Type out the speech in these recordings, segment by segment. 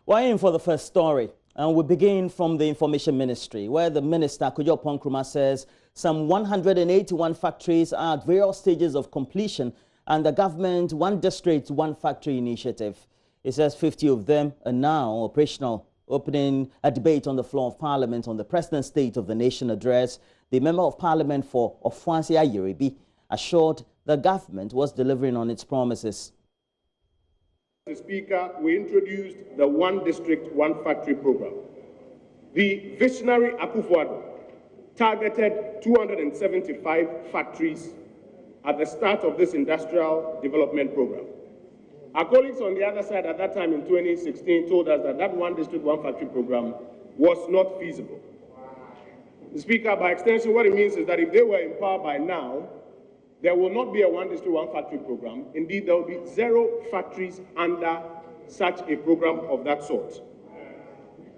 We're in for the first story, and we begin from the Information Ministry, where the Minister, Kumasi Nkrumah, says some 181 factories are at various stages of completion and the government One District, One Factory initiative. He says 50 of them are now operational. Opening a debate on the floor of Parliament on the President's State of the Nation address, the Member of Parliament for Ofuansia Yerebi assured the government was delivering on its promises. Mr. Speaker, we introduced the One District, One Factory program. The visionary Akufo-Addo targeted 275 factories at the start of this industrial development program. Our colleagues on the other side at that time in 2016 told us that that One District, One Factory program was not feasible. Mr. Speaker, by extension, what it means is that if they were in power by now, there will not be a One District, One Factory program. Indeed, there will be 0 factories under such a program of that sort.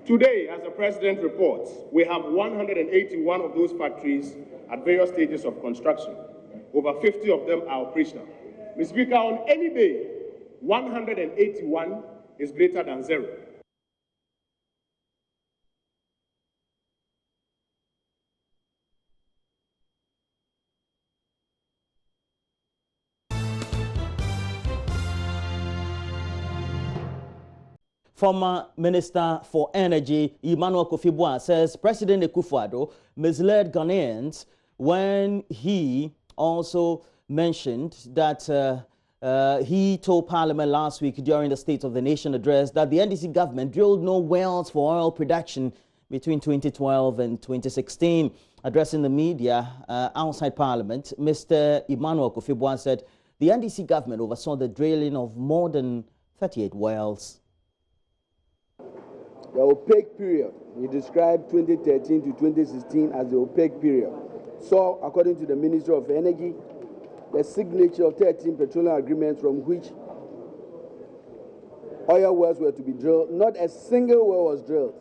Today, as the President reports, we have 181 of those factories at various stages of construction. Over 50 of them are operational. Mr. Speaker, on any day, 181 is greater than 0. Former Minister for Energy, Emmanuel Kofi says President Akufo-Addo misled Ghanaians when he also mentioned that he told Parliament last week during the State of the Nation address that the NDC government drilled no wells for oil production between 2012 and 2016. Addressing the media outside Parliament, Mr. Emmanuel Kofi said the NDC government oversaw the drilling of more than 38 wells. The opaque period, he described 2013 to 2016 as the opaque period. So, according to the Ministry of Energy, the signature of 13 petroleum agreements from which oil wells were to be drilled, not a single well was drilled.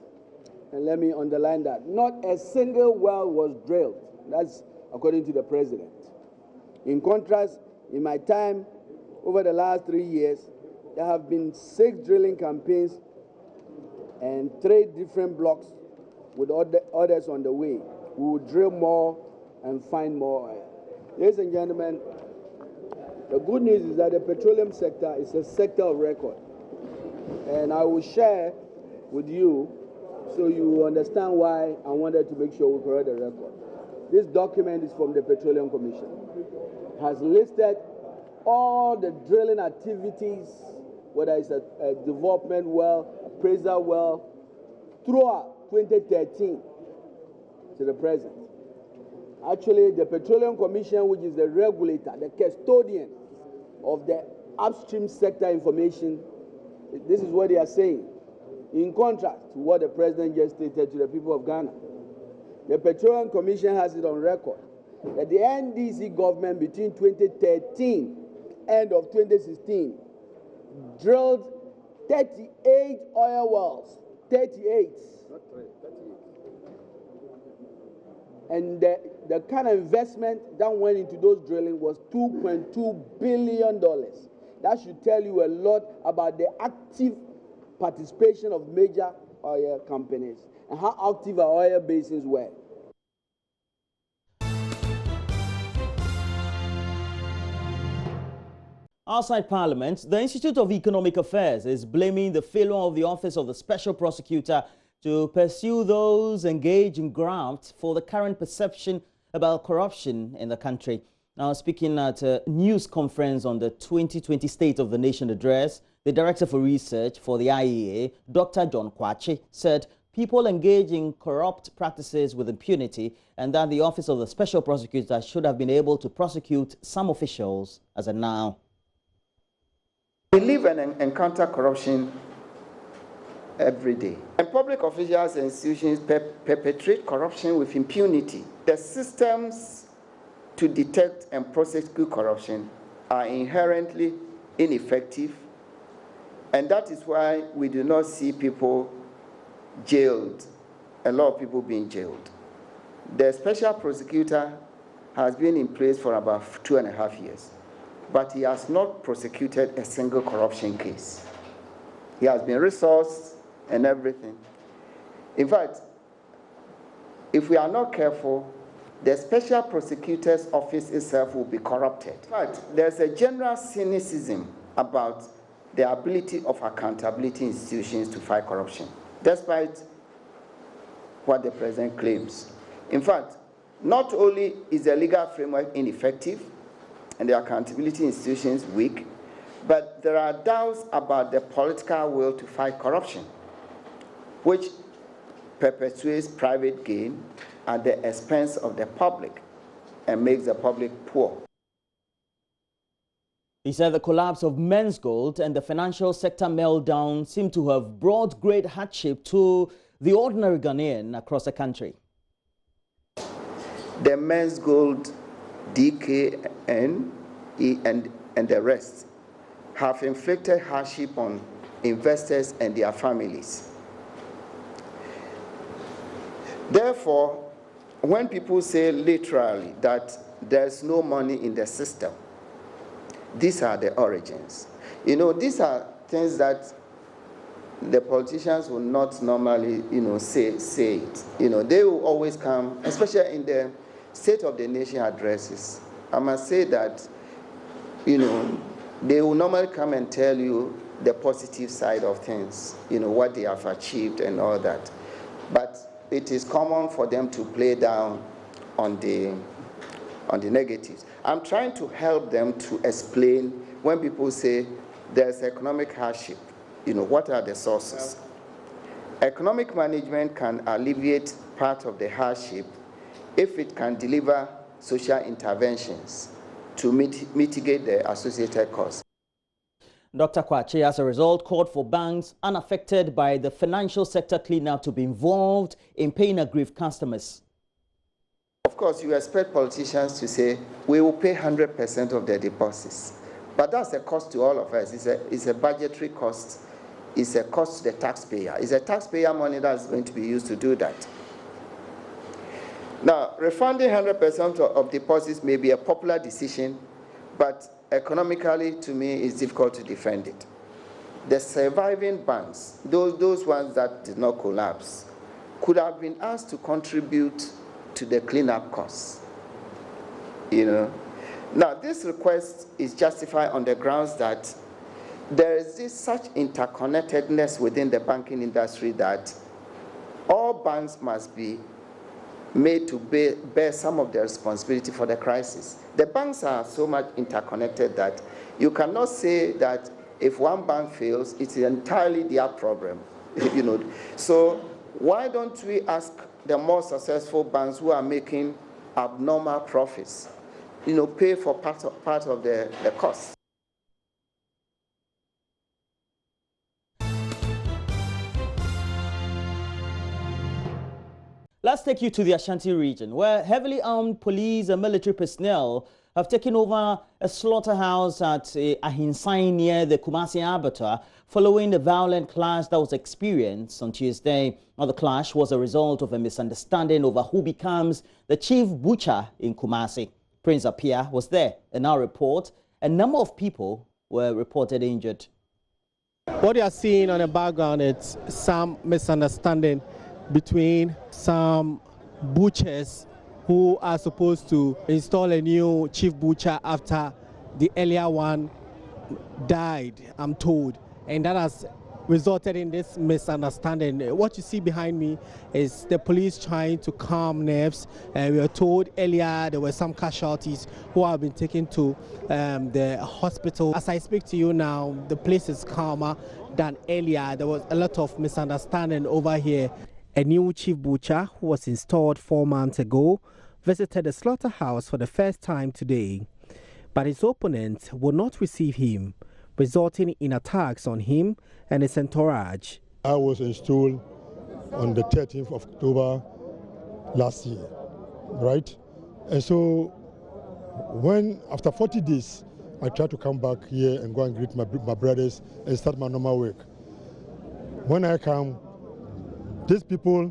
And let me underline that. Not a single well was drilled. That's according to the President. In contrast, in my time, over the last 3 years, there have been 6 drilling campaigns and 3 different blocks with others on the way. We will drill more and find more oil. Ladies and gentlemen, the good news is that the petroleum sector is a sector of record. And I will share with you so you understand why I wanted to make sure we correct the record. This document is from the Petroleum Commission. It has listed all the drilling activities, whether it's a development well, appraisal well, throughout 2013 to the present. Actually, the Petroleum Commission, which is the regulator, the custodian of the upstream sector information, this is what they are saying. In contrast to what the President just stated to the people of Ghana, the Petroleum Commission has it on record that the NDC government between 2013 and of 2016 drilled 38 oil wells, 38. Not 38. And the kind of investment that went into those drilling was $2.2 billion. That should tell you a lot about the active participation of major oil companies and how active our oil basins were. Outside Parliament, the Institute of Economic Affairs is blaming the failure of the Office of the Special Prosecutor to pursue those engaged in graft for the current perception about corruption in the country. Now, speaking at a news conference on the 2020 State of the Nation address, the Director for Research for the IEA, Dr. John Kwachi, said people engage in corrupt practices with impunity and that the Office of the Special Prosecutor should have been able to prosecute some officials as of now. We live and encounter corruption every day. And public officials and institutions perpetrate corruption with impunity. The systems to detect and prosecute corruption are inherently ineffective, and that is why we do not see people jailed, a lot of people being jailed. The special prosecutor has been in place for about 2.5 years. But he has not prosecuted a single corruption case. He has been resourced and everything. In fact, if we are not careful, the special prosecutor's office itself will be corrupted. In fact, there's a general cynicism about the ability of accountability institutions to fight corruption, despite what the president claims. In fact, not only is the legal framework ineffective and the accountability institutions weak, but there are doubts about the political will to fight corruption, which perpetuates private gain at the expense of the public and makes the public poor. He said the collapse of Men's Gold and the financial sector meltdown seem to have brought great hardship to the ordinary Ghanaian across the country. The Men's Gold, DKN, and the rest have inflicted hardship on investors and their families. Therefore, when people say literally that there's no money in the system, these are the origins. You know, these are things that the politicians will not normally, say it. They will always come, especially in the State of the Nation addresses. I must say that, they will normally come and tell you the positive side of things, what they have achieved and all that. But it is common for them to play down on the negatives. I'm trying to help them to explain when people say there's economic hardship, what are the sources? Economic management can alleviate part of the hardship if it can deliver social interventions to mitigate the associated costs. Dr. Kwache, as a result, called for banks unaffected by the financial sector cleanup to be involved in paying aggrieved customers. Of course, you expect politicians to say, we will pay 100% of their deposits. But that's a cost to all of us. It's a budgetary cost. It's a cost to the taxpayer. It's a taxpayer money that's going to be used to do that. Now, refunding 100% of deposits may be a popular decision, but economically, to me, it's difficult to defend it. The surviving banks, those ones that did not collapse, could have been asked to contribute to the cleanup costs. Now, this request is justified on the grounds that there is such interconnectedness within the banking industry that all banks must be made to bear some of the responsibility for the crisis. The banks are so much interconnected that you cannot say that if one bank fails, it's entirely their problem. So why don't we ask the more successful banks who are making abnormal profits, pay for part of the cost? Let's take you to the Ashanti region, where heavily armed police and military personnel have taken over a slaughterhouse at Ahinsai near the Kumasi abattoir following the violent clash that was experienced on Tuesday. Now, the clash was a result of a misunderstanding over who becomes the chief butcher in Kumasi. Prince Apia was there. In our report, a number of people were reported injured. What you are seeing on the background is some misunderstanding between some butchers who are supposed to install a new chief butcher after the earlier one died, I'm told, and that has resulted in this misunderstanding. What you see behind me is the police trying to calm nerves. We were told earlier there were some casualties who have been taken to the hospital. As I speak to you now, the place is calmer than earlier. There was a lot of misunderstanding over here. A new chief butcher who was installed 4 months ago visited the slaughterhouse for the first time today, but his opponents would not receive him, resulting in attacks on him and his entourage. I was installed on the 13th of October last year, right? And so when, after 40 days, I tried to come back here and go and greet my brothers and start my normal work. When I come, these people,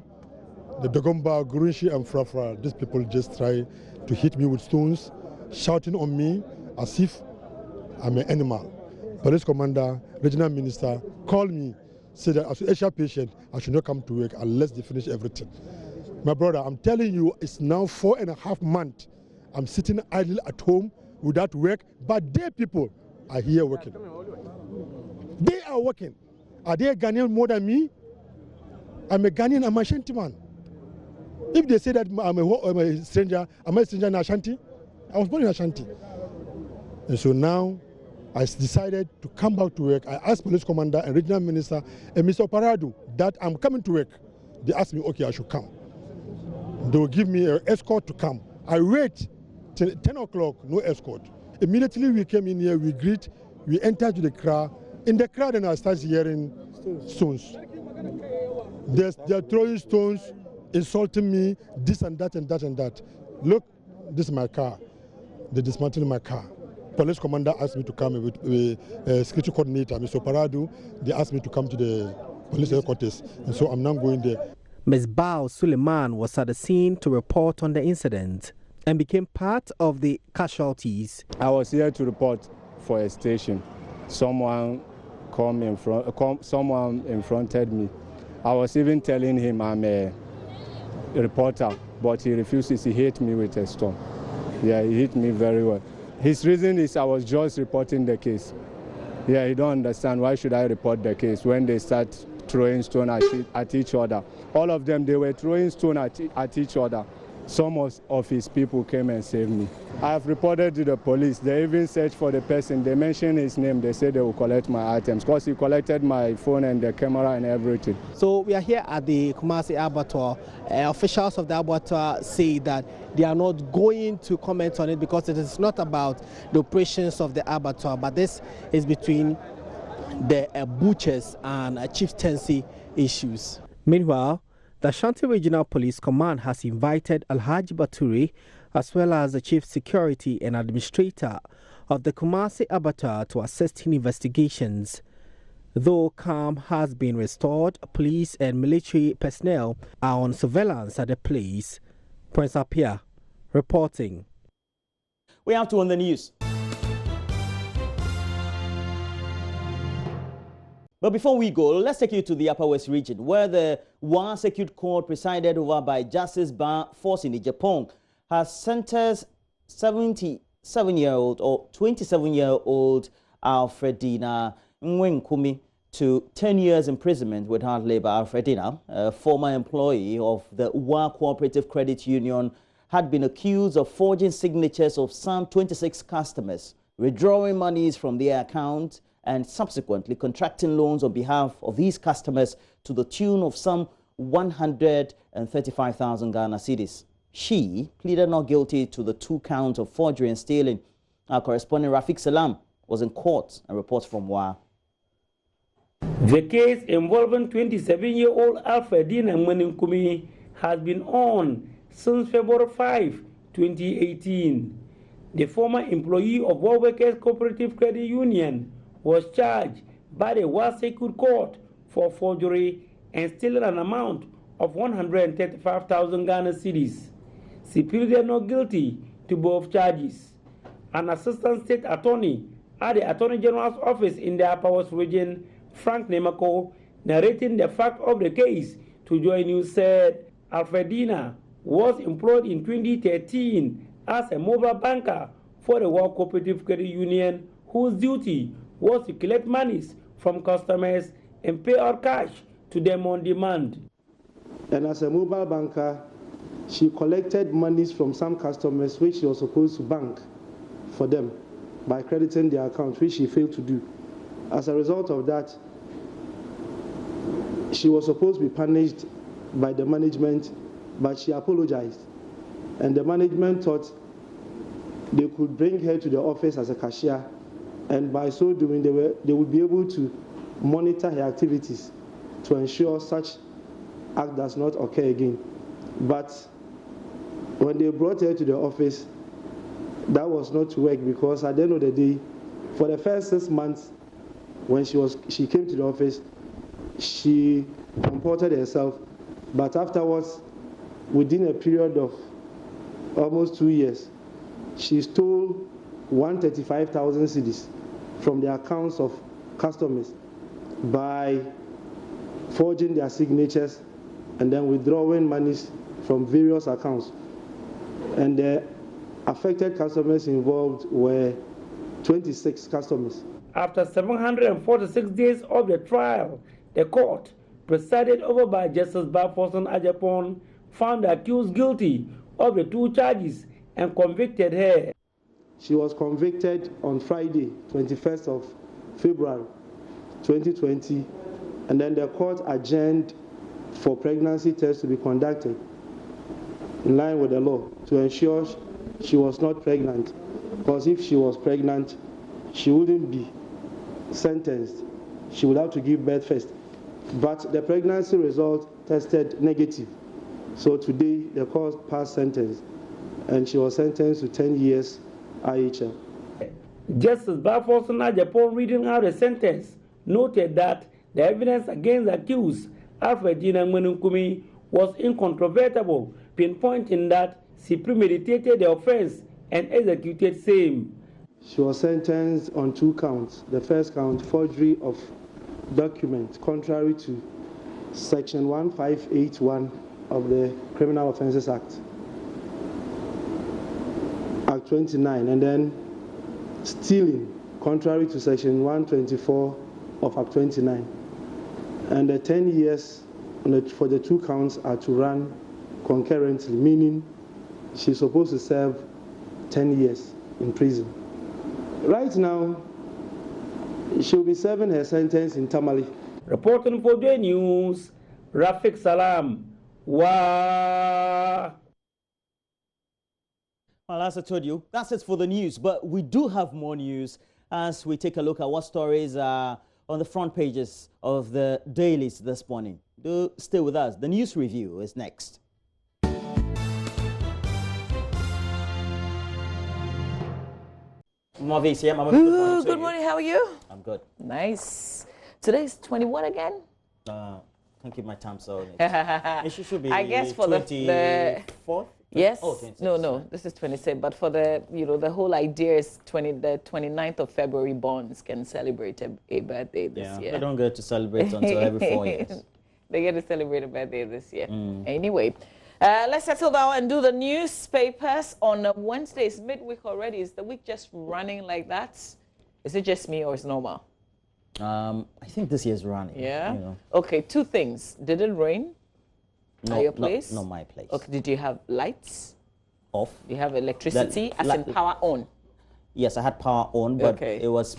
the Dogomba, Gurinshi and Frafra, these people just try to hit me with stones, shouting on me as if I'm an animal. Police commander, regional minister called me say that as an HR patient, I should not come to work unless they finish everything. My brother, I'm telling you, it's now 4.5 months. I'm sitting idle at home without work, but their people are here working. They are working. Are they Ghanaian more than me? I'm a Ghanaian, I'm a Ashanti man. If they say that I'm a stranger, am I a stranger in Ashanti? I was born in Ashanti. And so now, I decided to come back to work. I asked police commander and regional minister and Mr. Paradu that I'm coming to work. They asked me, okay, I should come. They will give me an escort to come. I wait till 10 o'clock, no escort. Immediately we came in here, we greet, we entered to the car. In the car, then I started hearing stones. They're throwing stones, insulting me, this and that and that and that. Look, this is my car. They dismantled my car. Police commander asked me to come with security coordinator, Mr. Paradu. They asked me to come to the police headquarters, and so I'm now going there. Ms. Bao Suleiman was at the scene to report on the incident and became part of the casualties. I was here to report for a station. Someone someone confronted me. I was even telling him I'm a reporter, but he refuses. He hit me with a stone. Yeah, he hit me very well. His reason is I was just reporting the case. Yeah, he don't understand why should I report the case when they start throwing stone at each other. All of them, they were throwing stone at each other. Some of his people came and saved me. I have reported to the police. They even searched for the person. They mentioned his name. They said they will collect my items because he collected my phone and the camera and everything. So we are here at the Kumasi abattoir. Officials of the abattoir say that they are not going to comment on it because it is not about the operations of the abattoir, but this is between the butchers and chieftaincy issues. Meanwhile, the Ashanti Regional Police Command has invited Alhaji Baturi, as well as the Chief Security and Administrator of the Kumasi Abattoir, to assist in investigations. Though calm has been restored, police and military personnel are on surveillance at the place. Prince Apia reporting. We have to on the news. But before we go, let's take you to the Upper West region, where the Wa Circuit Court, presided over by Justice Ba Forcing Japan, has sentenced 77-year-old or 27-year-old Alfredina Nkumi to 10 years imprisonment with hard labor. Alfredina, a former employee of the Wa Cooperative Credit Union, had been accused of forging signatures of some 26 customers, withdrawing monies from their account, and subsequently contracting loans on behalf of these customers to the tune of some 135,000 Ghana cedis. She pleaded not guilty to the 2 counts of forgery and stealing. Our correspondent Rafiq Salam was in court and reports from Wa. The case involving 27-year-old Alfredina Nkumi has been on since February 5, 2018. The former employee of Wa Workers Cooperative Credit Union was charged by the Wa Circuit Court for forgery and stealing an amount of 135,000 Ghana cedis. She pleaded not guilty to both charges. An assistant state attorney at the Attorney General's office in the Upper West region, Frank Nemako, narrating the fact of the case to Joy News, said Alfredina was employed in 2013 as a mobile banker for the Wa Cooperative Credit Union, whose duty was to collect monies from customers and pay out cash to them on demand. And as a mobile banker, she collected monies from some customers which she was supposed to bank for them by crediting their account, which she failed to do. As a result of that, she was supposed to be punished by the management, but she apologized. And the management thought they could bring her to the office as a cashier, and by so doing, they would be able to monitor her activities to ensure such act does not occur again. But when they brought her to the office, that was not to work, because at the end of the day, for the first 6 months, when she came to the office, she comported herself, but afterwards, within a period of almost 2 years, she stole 135,000 cedis from the accounts of customers by forging their signatures, and then withdrawing monies from various accounts. And the affected customers involved were 26 customers. After 746 days of the trial, the court, presided over by Justice Bafosun Ajapon, found the accused guilty of the 2 charges and convicted her. She was convicted on Friday, 21st of February 2020, and then the court adjourned for pregnancy tests to be conducted in line with the law to ensure she was not pregnant, because if she was pregnant, she wouldn't be sentenced. She would have to give birth first. But the pregnancy result tested negative. So today, the court passed sentence, and she was sentenced to 10 years IHL. Justice Bafosun Ajapon, reading out the sentence, noted that the evidence against the accused, Alfredina Mwenunkumi, was incontrovertible, pinpointing that she premeditated the offense and executed same. She was sentenced on 2 counts. The first count, forgery of document, contrary to Section 1581 of the Criminal Offences Act, Act 29, and then stealing, contrary to Section 124 of Act 29. And the 10 years for the 2 counts are to run concurrently, meaning she's supposed to serve 10 years in prison. Right now, she'll be serving her sentence in Tamale. Reporting for the news, Rafiq Salam. Wow. Well, as I told you, that's it for the news. But we do have more news as we take a look at what stories are on the front pages of the dailies this morning. Do stay with us. The news review is next. Good morning, how are you? I'm good. Nice. Today's 21 again? Can't keep my time so it should be, I guess, for the 24th? Yes. Oh, 26, no, this is 26. But for the, the whole idea is the 29th of February bonds can celebrate a birthday this year. They don't get to celebrate until every 4 years. They get to celebrate a birthday this year. Anyway, let's settle down and do the newspapers on Wednesday. It's midweek already. Is the week just running like that? Is it just me or is it normal? I think this year's running. Yeah? Okay, 2 things. Did it rain? No, at your place? Not my place. Okay, did you have lights? Off. Do you have electricity, as in power on? Yes, I had power on, but Okay. it was,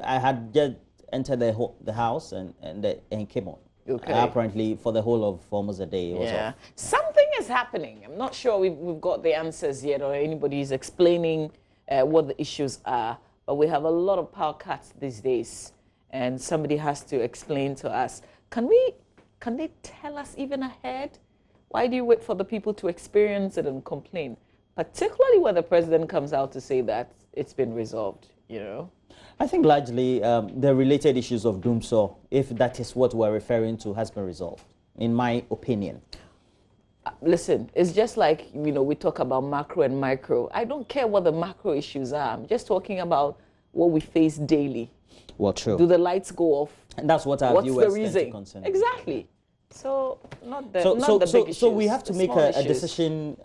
I had just entered the house and it came on. Okay. Apparently, for the whole of almost a day, it was off. Something is happening. I'm not sure we've got the answers yet, or anybody is explaining what the issues are. But we have a lot of power cuts these days, and somebody has to explain to us. Can they tell us even ahead? Why do you wait for the people to experience it and complain? Particularly when the president comes out to say that it's been resolved, I think largely the related issues of doomsaw, if that is what we're referring to, has been resolved, in my opinion. Listen, it's just like, we talk about macro and micro. I don't care what the macro issues are. I'm just talking about what we face daily. Well, true. Do the lights go off? And that's what our viewers tend to concern. Exactly. So, not the big issues. So we have to make a decision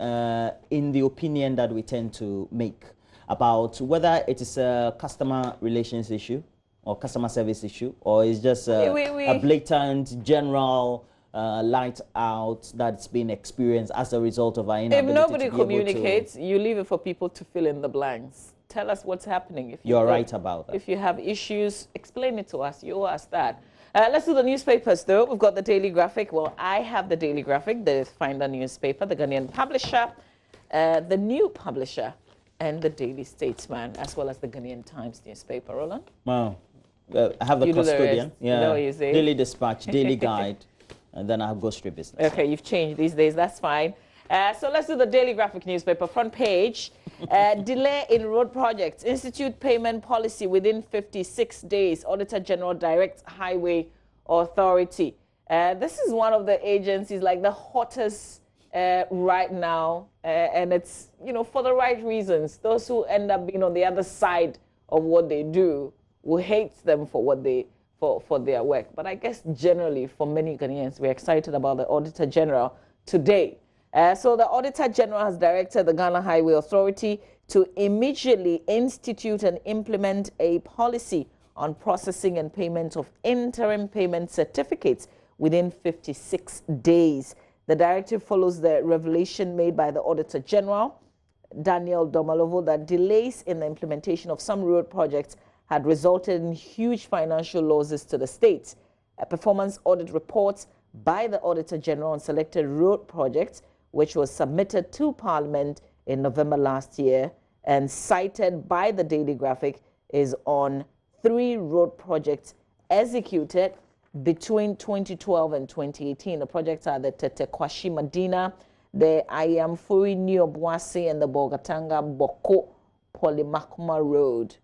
in the opinion that we tend to make about whether it is a customer relations issue or customer service issue, or it's just a blatant general light out that's been experienced as a result of our inability. If nobody communicates, you leave it for people to fill in the blanks. Tell us what's happening. If you're right about that. If you have issues, explain it to us. You owe us that. Let's do the newspapers, though. We've got the Daily Graphic. Well, I have the Daily Graphic, the Finder newspaper, the Ghanaian Publisher, the New Publisher, and the Daily Statesman, as well as the Ghanaian Times newspaper. Roland? Wow. I have the custodian. Daily Dispatch, Daily Guide, and then I have Go Street Business. Okay, you've changed these days. That's fine. So let's do the Daily Graphic newspaper. Front page, delay in road projects. Institute payment policy within 56 days. Auditor General directs Highway Authority. This is one of the agencies, like the hottest right now. And it's, for the right reasons. Those who end up being on the other side of what they do will hate them for what they for their work. But I guess generally for many Ghanaians, we're excited about the Auditor General today. So the Auditor General has directed the Ghana Highway Authority to immediately institute and implement a policy on processing and payment of interim payment certificates within 56 days. The directive follows the revelation made by the Auditor General, Daniel Domalovo, that delays in the implementation of some road projects had resulted in huge financial losses to the state. A performance audit report by the Auditor General on selected road projects, which was submitted to Parliament in November last year and cited by the Daily Graphic, is on 3 road projects executed between 2012 and 2018. The projects are the Tete-Kwashi Madina, the Ayamfuri Niobwasi, and the Bogatanga Boko Polymakuma Road.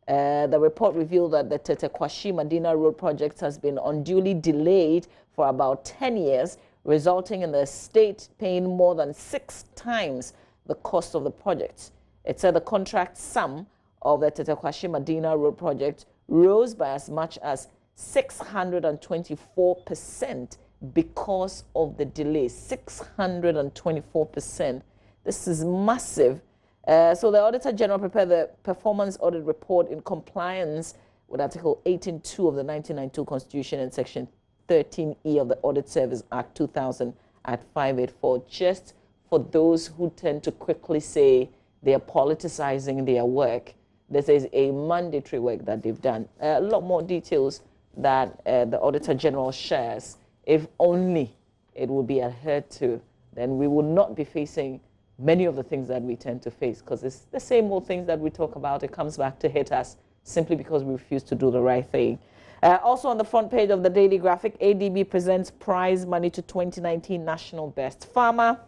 The report revealed that the Tete-Kwashi Madina Road project has been unduly delayed for about 10 years, resulting in the state paying more than 6 times the cost of the project. It said the contract sum of the Tete-Kwashi Madina Road project rose by as much as 624% because of the delay. 624%. This is massive. So the Auditor General prepared the performance audit report in compliance with Article 18.2 of the 1992 Constitution and Section 13E of the Audit Service Act 2000 at 584. Just for those who tend to quickly say they are politicizing their work, this is a mandatory work that they've done. A lot more details that the Auditor General shares. If only it will be adhered to, then we would not be facing many of the things that we tend to face, because it's the same old things that we talk about. It comes back to hit us simply because we refuse to do the right thing. Also on the front page of the Daily Graphic, ADB presents prize money to 2019 National Best Farmer.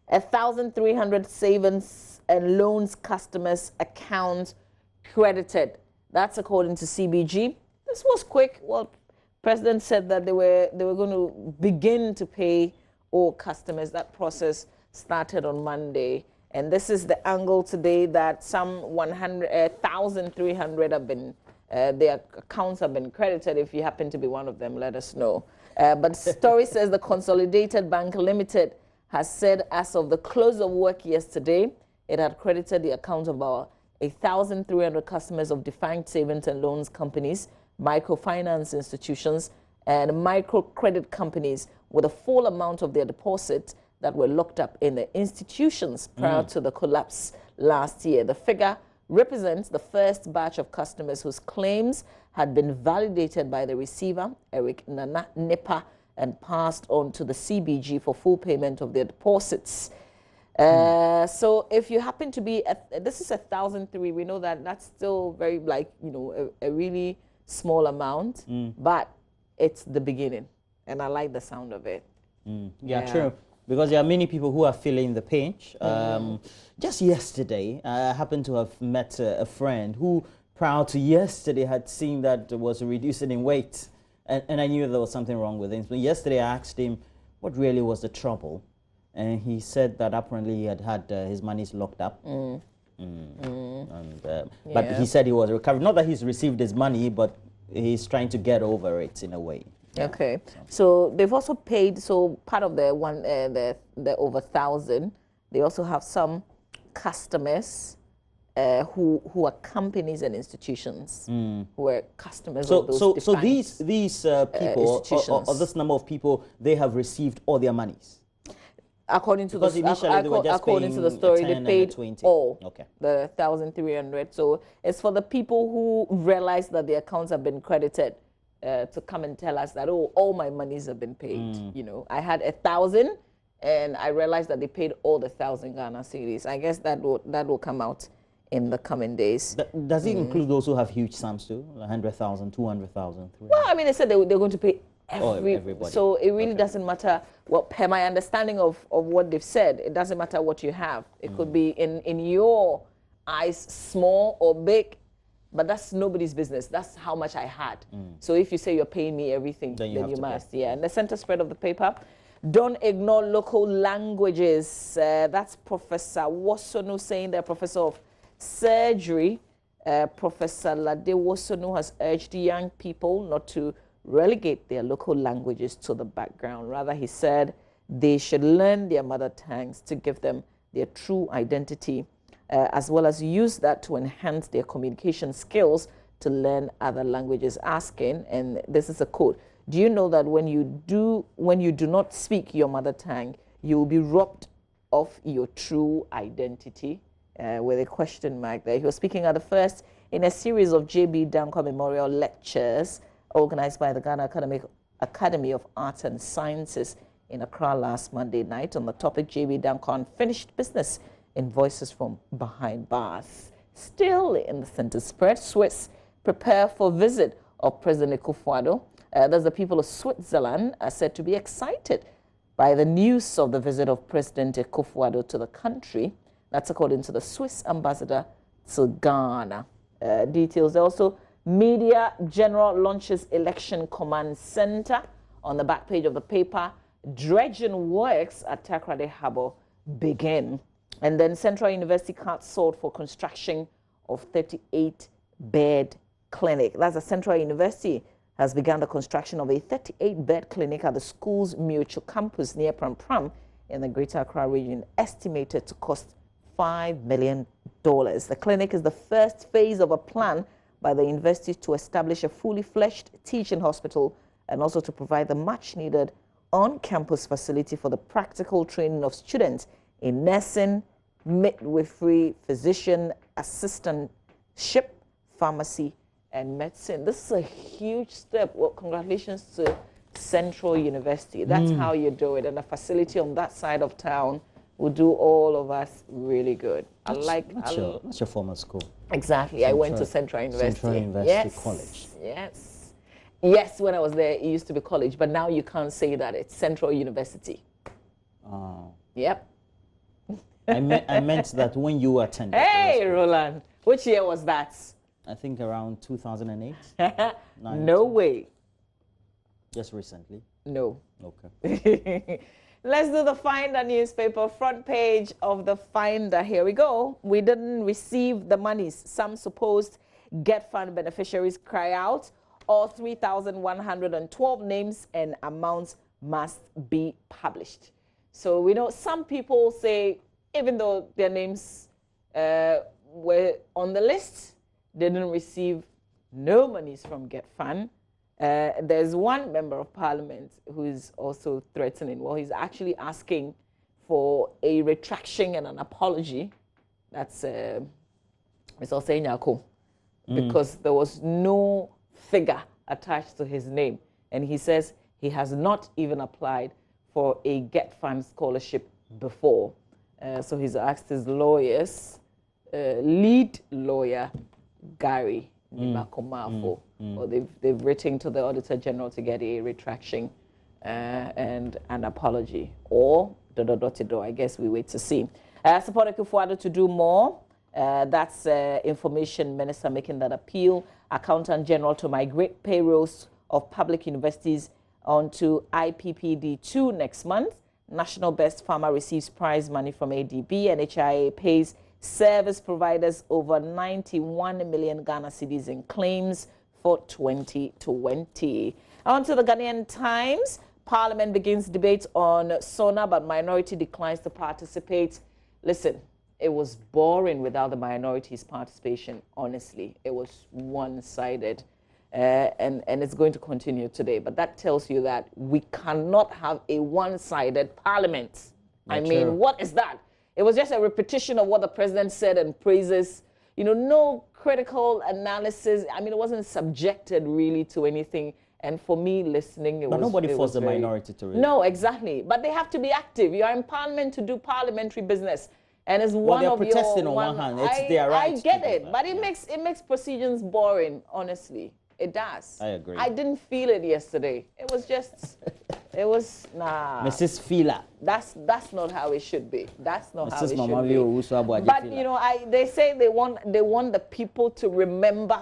1,300 savings and loans customers' accounts credited. That's according to CBG. This was quick. Well, President said that they were going to begin to pay all customers. That process started on Monday, and this is the angle today that some 1,300 have been, their accounts have been credited. If you happen to be one of them, let us know. But story says the Consolidated Bank Limited has said as of the close of work yesterday, it had credited the accounts of about 1,300 customers of defined savings and loans companies, microfinance institutions, and microcredit companies with a full amount of their deposits that were locked up in the institutions prior to the collapse last year. The figure represents the first batch of customers whose claims had been validated by the receiver, Eric Nana Nipa, and passed on to the CBG for full payment of their deposits. So if you happen to be, this is 1,003, we know that that's still very, like, you know, a really small amount, but it's the beginning, and I like the sound of it. Yeah, true. Because there are many people who are feeling the pinch. Just yesterday, I happened to have met a friend who, prior to yesterday, had seen that was reducing in weight. And I knew there was something wrong with him. So yesterday, I asked him what really was the trouble. And he said that apparently he had had his monies locked up. But he said he was recovered. Not that he's received his money, but he's trying to get over it in a way. Okay, so they've also paid. So part of the the over 1,000, they also have some customers who are companies and institutions who are customers of those. So these people or this number of people, they have received all their monies. According to according to the story, they paid all the 1,300. So it's for the people who realize that their accounts have been credited. To come and tell us that, oh, all my monies have been paid. You know, I had 1,000, and I realized that they paid all the 1,000 Ghana cedis. I guess that will come out in the coming days. Does it include those who have huge sums too, 100,000, 200,000? Well, I mean, they said they're going to pay everybody. So it really doesn't matter. Well, per my understanding of what they've said, it doesn't matter what you have. It could be in your eyes small or big. But that's nobody's business. That's how much I had. So if you say you're paying me everything, then you must. Pay. Yeah, and the center spread of the paper, don't ignore local languages. That's Professor Wasonu saying they're professor of surgery Professor Ladewosonu has urged young people not to relegate their local languages to the background. Rather, he said they should learn their mother tongues to give them their true identity, as well as use that to enhance their communication skills to learn other languages. Asking, and this is a quote, do you know that when you do not speak your mother tongue, you will be robbed of your true identity? With a question mark there. He was speaking at the first in a series of J.B. Danko Memorial Lectures organized by the Ghana Academy of Arts and Sciences in Accra last Monday night on the topic J.B. Danko Unfinished Business in Voices from Behind Bars. Still in the center spread, Swiss prepare for visit of President Akufo-Addo. Thus the people of Switzerland are said to be excited by the news of the visit of President Akufo-Addo to the country. That's according to the Swiss ambassador to Ghana. Details also, Media General launches Election Command Center. On the back page of the paper, dredging works at Takoradi Harbour begin. And then Central University cards sold for construction of 38-bed clinic. That's the Central University has begun the construction of a 38-bed clinic at the school's mutual campus near Pram Pram in the Greater Accra region, estimated to cost $5 million. The clinic is the first phase of a plan by the university to establish a fully fledged teaching hospital and also to provide the much-needed on-campus facility for the practical training of students in nursing, midwifery, physician assistantship, pharmacy, and medicine. This is a huge step. Well, congratulations to Central University. That's how you do it. And a facility on that side of town will do all of us really good. That's your former school. Exactly. I went to Central University. Central University College. Yes. Yes, when I was there, it used to be college, but now you can't say that. It's Central University. Oh. Yep. I meant that when you attended. Hey, Roland. Which year was that? I think around 2008. No way. Just recently? No. Okay. Let's do the Finder newspaper, front page of the Finder. Here we go. We didn't receive the monies. Some supposed Get Fund beneficiaries cry out. All 3,112 names and amounts must be published. So we know some people say, even though their names were on the list, they didn't receive no monies from Get Fund. There's one member of parliament who is also threatening. Well, he's actually asking for a retraction and an apology. That's Mr. Osenyako, because there was no figure attached to his name. And he says he has not even applied for a Get Fund scholarship before. So he's asked his lawyers, lead lawyer Gary Nimakomafo, or they've written to the Auditor General to get a retraction and an apology, or I guess we wait to see. Support Akufo-Addo to do more. That's Information Minister making that appeal. Accountant General to migrate payrolls of public universities onto IPPD2 next month. National Best Farmer receives prize money from ADB. NHIA pays service providers over 91 million Ghana cedis in claims for 2020. On to the Ghanaian Times. Parliament begins debate on SONA, but minority declines to participate. Listen, it was boring without the minorities' participation, honestly. It was one-sided. And it's going to continue today. But that tells you that we cannot have a one-sided parliament. I mean, what is that? It was just a repetition of what the president said and praises. You know, no critical analysis. I mean, it wasn't subjected really to anything. And for me, listening, but nobody forced the minority to read. No, exactly. But they have to be active. You are in parliament to do parliamentary business. And it's one of your... they're protesting on one hand. It's their right. I get it. But it makes proceedings boring, honestly. It does. I agree. I didn't feel it yesterday. It was just... It was, nah. Mrs. Fila. That's not how it should be. That's not how it should be. But, you know, they say they want the people to remember,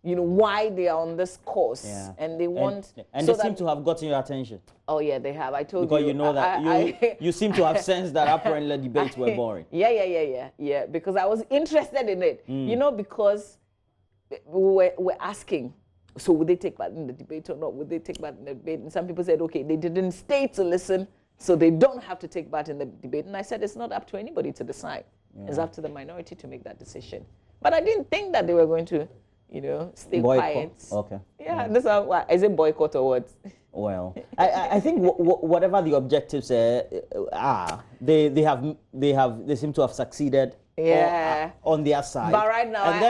you know, why they are on this course. Yeah. And they want... And so they seem to have gotten your attention. Oh, yeah, they have. I told you. Because you know that you seem to have sensed that apparently debates were boring. Yeah. Because I was interested in it. You know, because we're asking, so would they take part in the debate or not? Would they take part in the debate? And some people said, okay, they didn't stay to listen, so they don't have to take part in the debate. And I said, it's not up to anybody to decide. Yeah. It's up to the minority to make that decision. But I didn't think that they were going to, stay quiet. Okay. Yeah, this is it boycott or what? Well, I think whatever the objectives are, they seem to have succeeded. Yeah. On their side. But right now, and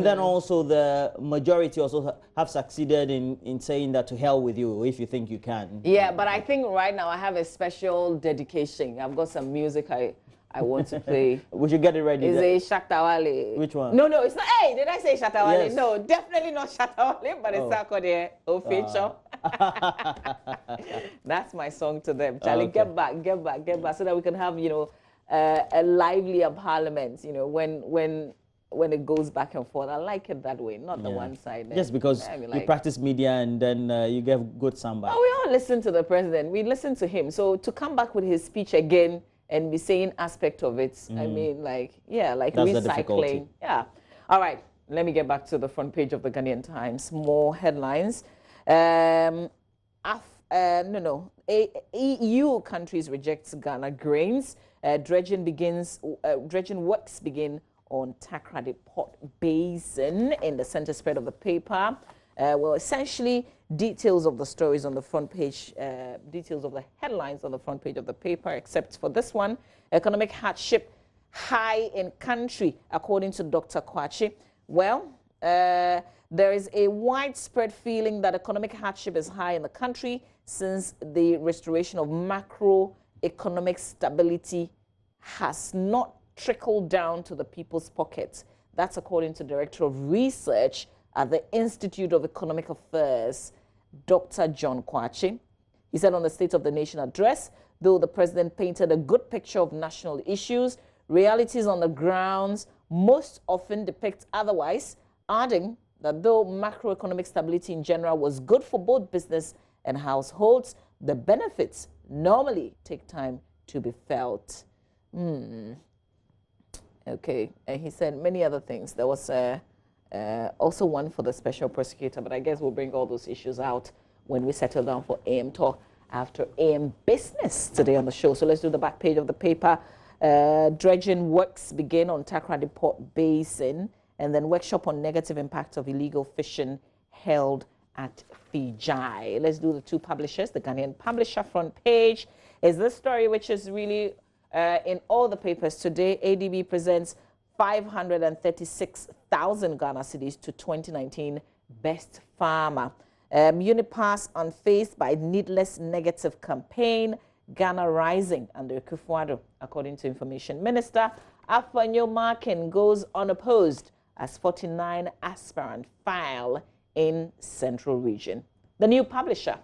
then also the majority also have succeeded in saying that to hell with you if you think you can. Yeah, but I think right now I have a special dedication. I've got some music I want to play. We should get it ready. It's a Shaktawale. Which one? No, it's not. Hey, did I say Shaktawale? Yes. No, definitely not Shaktawale, but it's Sakode Official. That's my song to them. Charlie, okay. Get back, so that we can have, a livelier parliament, when it goes back and forth. I like it that way, not the one side. Just because you practice media and then you get good soundbite. Oh, we all listen to the president. We listen to him. So to come back with his speech again and be saying aspect of it, I mean, like that's recycling. Yeah. All right. Let me get back to the front page of the Ghanaian Times. More headlines. EU countries rejects Ghana grains. Dredging works begin on Takrady Port Basin in the center spread of the paper. Essentially, details of the stories on the front page, details of the headlines on the front page of the paper, except for this one. Economic hardship high in country, according to Dr. Kwachi. Well, there is a widespread feeling that economic hardship is high in the country since the restoration of macroeconomic stability has not trickled down to the people's pockets. That's according to Director of Research at the Institute of Economic Affairs, Dr. John Kwachi. He said on the State of the Nation address, though the president painted a good picture of national issues, realities on the grounds most often depict otherwise, adding that though macroeconomic stability in general was good for both business and households, the benefits normally take time to be felt. Okay, and he said many other things. There was also one for the special prosecutor, but I guess we'll bring all those issues out when we settle down for AM Talk after AM Business today on the show. So let's do the back page of the paper. Dredging works begin on Takrady Port Basin, and then workshop on negative impact of illegal fishing held at Fiji. Let's do the two publishers. The Ghanaian publisher front page is this story, which is really in all the papers today. ADB presents 536,000 Ghana cedis to 2019 Best Farmer. Unipass unfazed by needless negative campaign. Ghana rising under Kufuor, according to Information Minister. Afanyo Markin goes unopposed as 49 aspirant file in Central Region. The new publisher.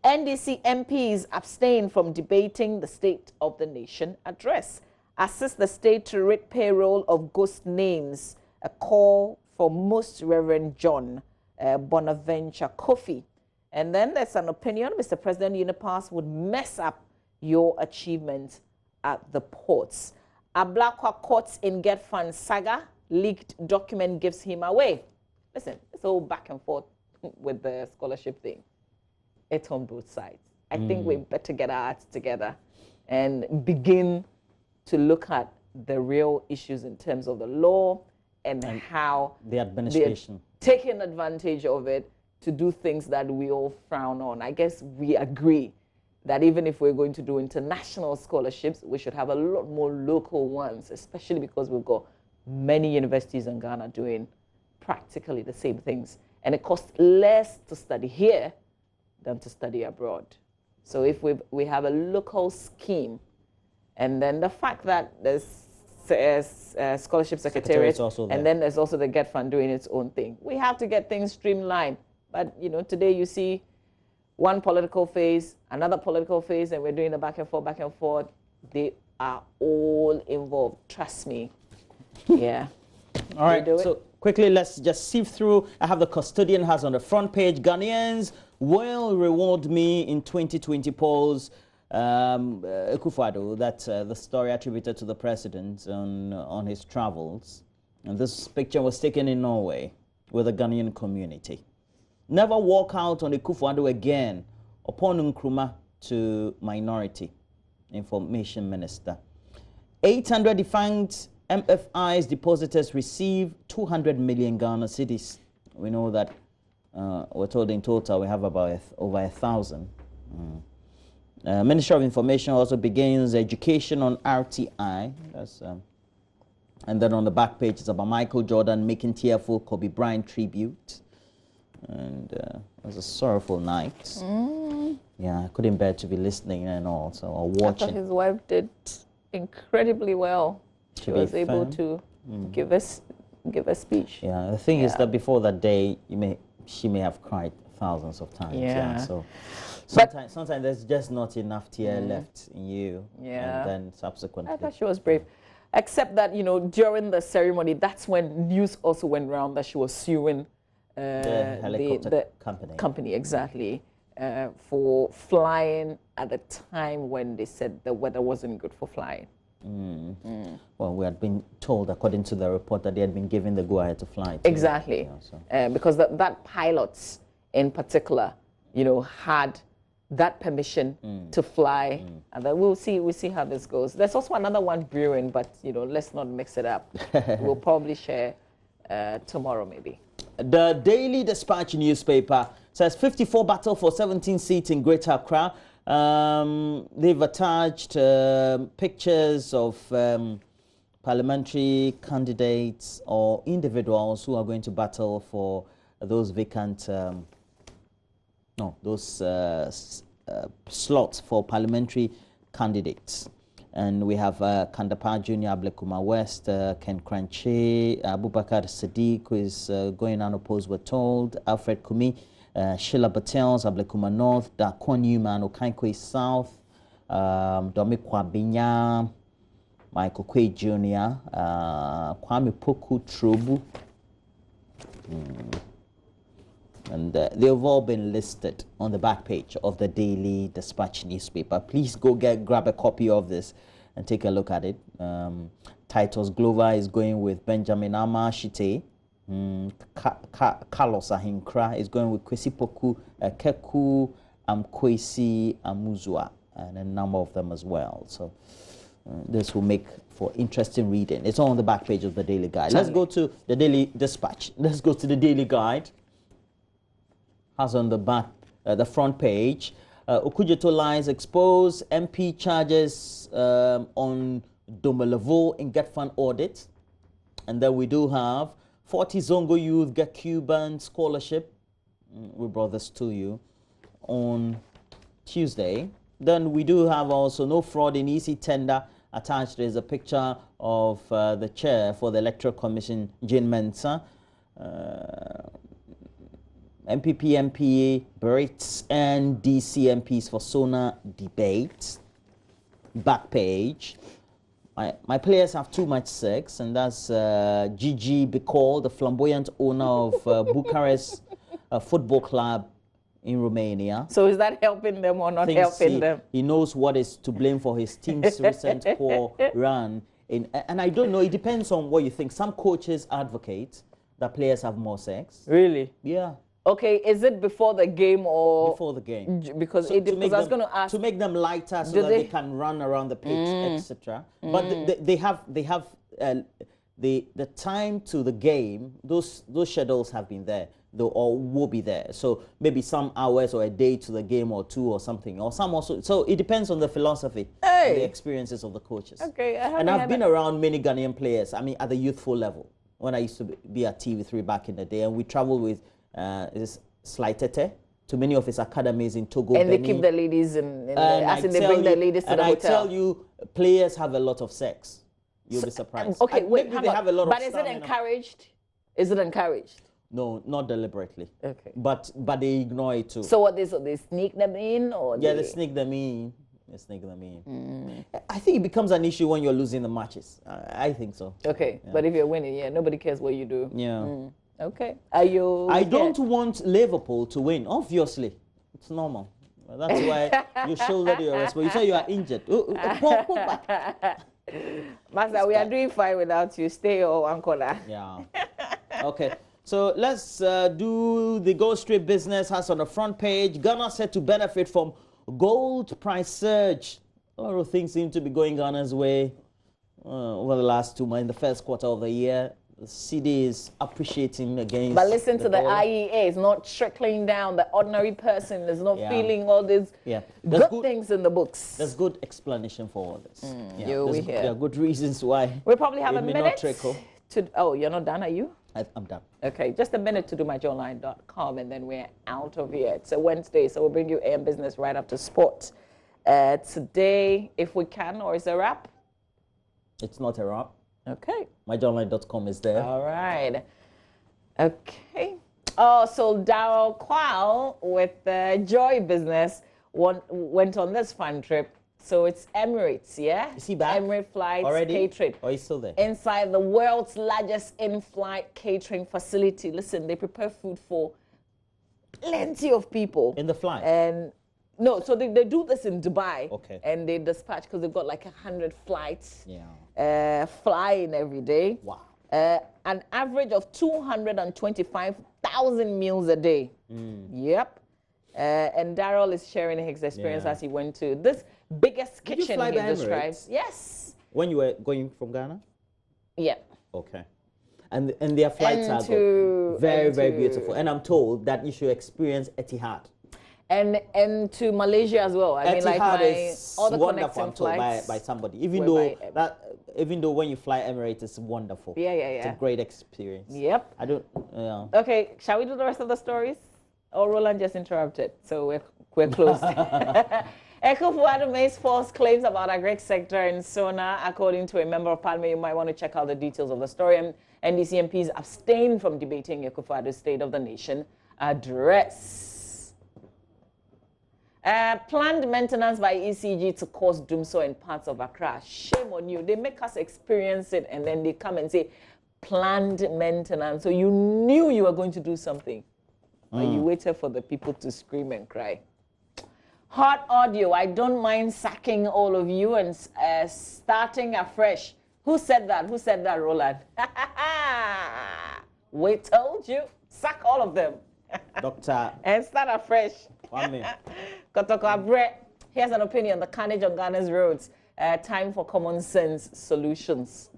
NDC MPs abstain from debating the State of the Nation address. Assist the state to rid payroll of ghost names. A call for Most Reverend John Bonaventure Kofi. And then there's an opinion, Mr. President, Unipass would mess up your achievement at the ports. Ablakwa courts in Get Fund saga, leaked document gives him away. Listen, it's all back and forth with the scholarship thing. It's on both sides. I think we better get our acts together and begin to look at the real issues in terms of the law and how the administration taking advantage of it to do things that we all frown on. I guess we agree that even if we're going to do international scholarships, we should have a lot more local ones, especially because we've got many universities in Ghana doing practically the same things. And it costs less to study here than to study abroad. So if we have a local scheme, and then the fact that there's scholarship secretariat, and then there's also the Get Fund doing its own thing. We have to get things streamlined. But, today you see one political phase, another political phase, and we're doing the back and forth. They are all involved. Trust me. Yeah. All right. So quickly, let's just sift through. I have the Custodian has on the front page. Ghanaians will reward me in 2020 polls. Kufuor, that's the story attributed to the president on his travels. And this picture was taken in Norway with the Ghanaian community. Never walk out on the Akufo-Addo again upon Nkrumah to minority. Information Minister. 800 defunct MFIs depositors receive 200 million Ghana cedis. We know that we're told in total we have about over 1,000. Ministry of Information also begins education on RTI. That's, and then on the back page it's about Michael Jordan making tearful Kobe Bryant tribute. And it was a sorrowful night. Yeah, I couldn't bear to be listening and all, so or watching. I thought his wife did incredibly well. She was able to give a speech. Yeah, the thing is that before that day, she may have cried thousands of times. Yeah. So sometimes there's just not enough tear left in you. Yeah. And then subsequently. I thought she was brave. Except that, you know, during the ceremony, that's when news also went around that she was suing the helicopter company, exactly, for flying at the time when they said the weather wasn't good for flying. Well, we had been told, according to the report, that they had been given the go-ahead to fly. Exactly, you know, so. Because that pilots in particular, you know, had that permission to fly, and then we'll see how this goes. There's also another one brewing, but you know, let's not mix it up. We'll probably share tomorrow, maybe. The Daily Dispatch newspaper says 54 battle for 17 seats in Greater Accra. They've attached pictures of parliamentary candidates or individuals who are going to battle for those vacant, slots for parliamentary candidates. And we have Kandapa Junior, Ablekuma West, Ken Kranche, Abubakar Sadiq, who is going unopposed, we're told, Alfred Kumi, Sheila Batels, Ablekuma North, Dakon Newman, Okankwe South, Domi Kwabinya, Michael Kwe Jr., Kwame Poku Trobu. And they've all been listed on the back page of the Daily Dispatch newspaper. Please go grab a copy of this and take a look at it. Titus Glover is going with Benjamin Amashite. Carlos Ahinkra is going with Kwesi Poku, Keku, Kwesi Amuzua, and a number of them as well. So this will make for interesting reading. It's all on the back page of the Daily Guide. Let's go to the Daily Dispatch. Let's go to the Daily Guide. Has on the back, the front page, Okujeto lines expose MP charges on Domelevo in Get Fund audit. And then we do have 40 Zongo youth get Cuban scholarship. We brought this to you on Tuesday. Then we do have also no fraud in EC tender. Attached is a picture of the chair for the Electoral Commission, Jane Mensah. MPP, MPA, Brits, and DC MPs for SONA debate. Back page. My players have too much sex, and that's Gigi Bicol, the flamboyant owner of Bucharest Football Club in Romania. So is that helping them or not helping them? He knows what is to blame for his team's recent poor run. And I don't know, it depends on what you think. Some coaches advocate that players have more sex. Really? Yeah. Okay, is it before the game or before the game? Because I was going to ask to make them lighter so that they can run around the pitch, etc. But they have the time to the game. Those schedules have been there, though, or will be there. So maybe some hours or a day to the game or two or something, or some also. So it depends on the philosophy, and the experiences of the coaches. Okay, and I've been around many Ghanaian players. I mean, at the youthful level, when I used to be at TV3 back in the day, and we traveled with. Is Slightete to many of his academies in Togo, and Benin. They keep the ladies in as in they bring the ladies to the hotel. And I tell you, players have a lot of sex. You'll be surprised. Okay, wait, they have a lot but of is it encouraged? Is it encouraged? No, not deliberately. Okay. But they ignore it too. So what they sneak them in, or they sneak them in. They sneak them in. I think it becomes an issue when you're losing the matches. I think so. Okay, but if you're winning, nobody cares what you do. Yeah. Okay. Are you? I don't want Liverpool to win. Obviously, it's normal. That's why you shouldered your responsibility. You say you are injured. Master, we are doing fine without you. Stay or Uncle. Yeah. Okay. So let's do the Gold Street business. Has on the front page, Ghana set to benefit from gold price surge. A lot of things seem to be going Ghana's way over the last 2 months. In the first quarter of the year, the CD is appreciating against. But listen to the dollar. IEA. It's not trickling down. The ordinary person is not feeling all these good things in the books. There's good explanation for all this. There are good reasons why. We probably have it a may minute not trickle. to. Oh, you're not done, are you? I'm done. Okay, just a minute to do myjournline.com, and then we're out of here. It's a Wednesday, so we'll bring you AM Business right after sport. Today, if we can, or is it a wrap? It's not a wrap. Okay. myjournline.com is there. All right. Okay. Oh, so Darryl Qual with the Joy Business went on this fun trip. So it's Emirates, yeah? Is he back? Emirates Flights already? Catering. Or he's still there? Inside the world's largest in-flight catering facility. Listen, they prepare food for plenty of people. In the flight? And no, so they do this in Dubai. Okay. And they dispatch, because they've got like 100 flights flying every day. Wow. An average of 225,000 meals a day. Yep. And Darryl is sharing his experience as he went to this biggest kitchen he describes. Yes. When you were going from Ghana? Yeah. Okay. And their flights are good. Very, very beautiful. And I'm told that you should experience Etihad. And to Malaysia as well. I mean, like all the wonderful, I'm told, by somebody. Even though when you fly Emirates, it's wonderful. Yeah. It's a great experience. Yep. I don't. Okay, shall we do the rest of the stories? Or Roland just interrupted, so we're close. Ekufuado makes false claims about agri-sector in Sona, according to a member of parliament. You might want to check out the details of the story. And NDC MPs abstained from debating Ekufuado's State of the Nation address. Planned maintenance by ECG to cause doomsday in parts of Accra. Shame on you. They make us experience it, and then they come and say, planned maintenance. So you knew you were going to do something. And you waited for the people to scream and cry. Hot audio. I don't mind sacking all of you and starting afresh. Who said that? Who said that, Roland? We told you. Sack all of them. Doctor. And start afresh. Kotoko Abre. Here's an opinion. The carnage on Ghana's roads. Time for common sense solutions.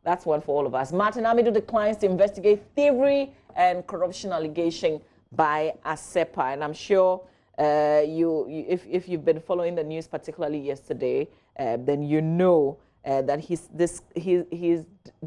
That's one for all of us. Martin Amidu declines to investigate thievery and corruption allegation by ASEPA, and I'm sure if you've been following the news, particularly yesterday, then you know that he's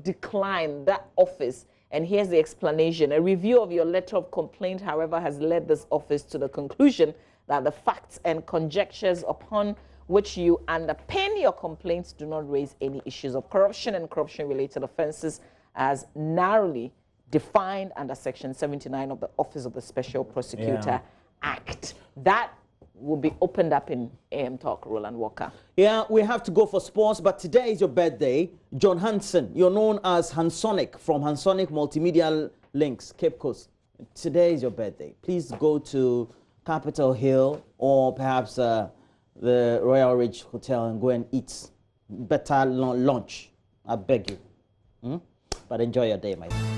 declined that office. And here's the explanation. A review of your letter of complaint, however, has led this office to the conclusion that the facts and conjectures upon which you underpin your complaints do not raise any issues of corruption and corruption-related offenses as narrowly defined under Section 79 of the Office of the Special Prosecutor Act. That will be opened up in AM Talk, Roland Walker. Yeah, we have to go for sports, but today is your birthday. John Hanson, you're known as Hansonic from Hansonic Multimedia Links, Cape Coast. Today is your birthday. Please go to Capitol Hill or perhaps the Royal Ridge Hotel and go and eat better lunch. I beg you. But enjoy your day, my friend.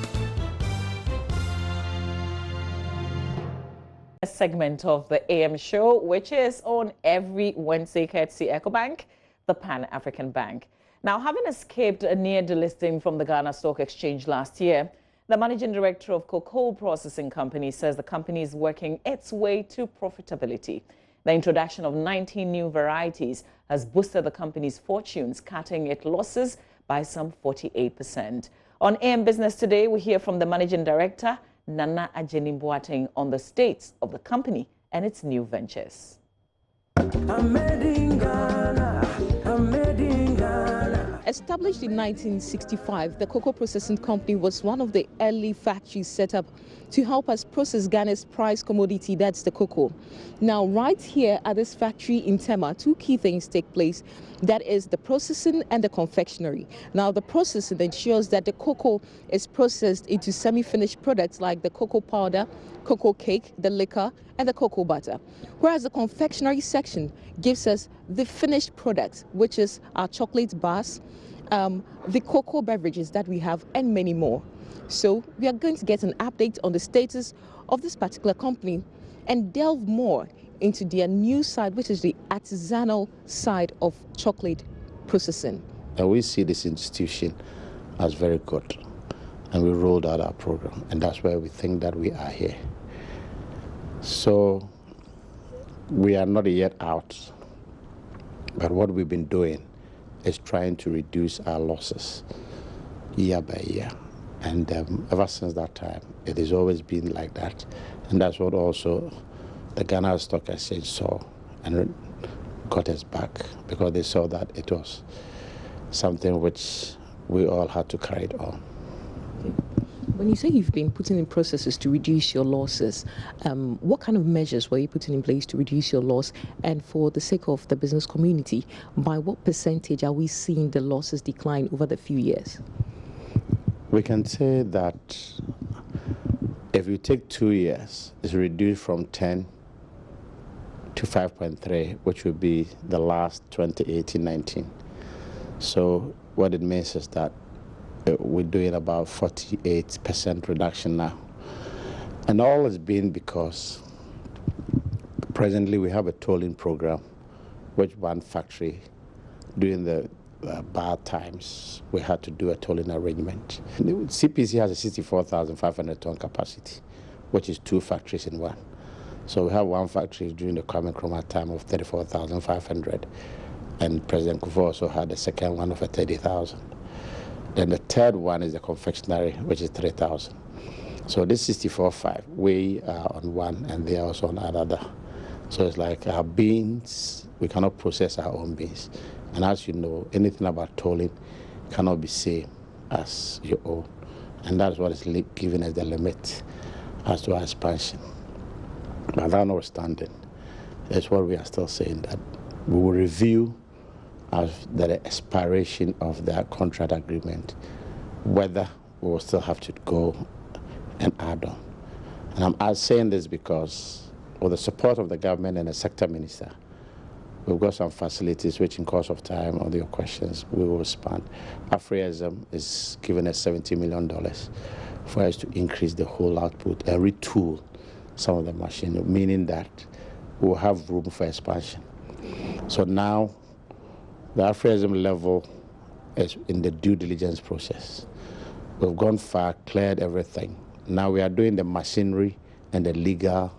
A segment of the AM show, which is on every Wednesday, courtesy EcoBank, the Pan-African Bank. Now, having escaped a near delisting from the Ghana Stock Exchange last year, the managing director of Cocoa Processing Company says the company is working its way to profitability. The introduction of 19 new varieties has boosted the company's fortunes, cutting its losses by some 48%. On AM Business today, we hear from the managing director, Nana Ajeni Boateng, on the states of the company and its new ventures. Established in 1965, the cocoa processing company was one of the early factories set up to help us process Ghana's prized commodity, that's the cocoa. Now, right here at this factory in Tema, two key things take place. That is the processing and the confectionery. Now, the processing ensures that the cocoa is processed into semi-finished products like the cocoa powder, cocoa cake, the liquor, and the cocoa butter. Whereas the confectionery section gives us the finished product, which is our chocolate bars, the cocoa beverages that we have, and many more. So we are going to get an update on the status of this particular company and delve more into their new side, which is the artisanal side of chocolate processing. And we see this institution as very good, and we rolled out our program, and that's why we think that we are here. So we are not yet out, but what we've been doing is trying to reduce our losses year by year. And ever since that time, it has always been like that. And that's what also the Ghana Stock Exchange saw and got us back, because they saw that it was something which we all had to carry it on. When you say you've been putting in processes to reduce your losses, what kind of measures were you putting in place to reduce your loss? And for the sake of the business community, by what percentage are we seeing the losses decline over the few years? We can say that if you take 2 years, it's reduced from 10 to 5.3, which would be the last 2018-19. So what it means is that we're doing about 48% reduction now. And all has been because presently we have a tolling program, which one factory, during the bad times, we had to do a tolling arrangement. CPC has a 64,500 ton capacity, which is 2 factories in one. So we have one factory during the Kwame Nkrumah time of 34,500, and President Kufuor also had the second one of 30,000. Then the third one is the confectionery, which is 3,000. So this 64.5, we are on one and they are also on another. So it's like our beans, we cannot process our own beans. And as you know, anything about tolling cannot be same as your own. And that's what is giving us the limit as to our expansion. But that notwithstanding, that's what we are still saying, that we will review the expiration of the contract agreement, whether we will still have to go and add on. And I'm saying this because with the support of the government and the sector minister, we've got some facilities which in course of time, on your questions, we will respond. Afraism is giving us $70 million for us to increase the whole output and retool some of the machinery, meaning that we'll have room for expansion. So now, the Afraism level is in the due diligence process. We've gone far, cleared everything. Now we are doing the machinery and the legal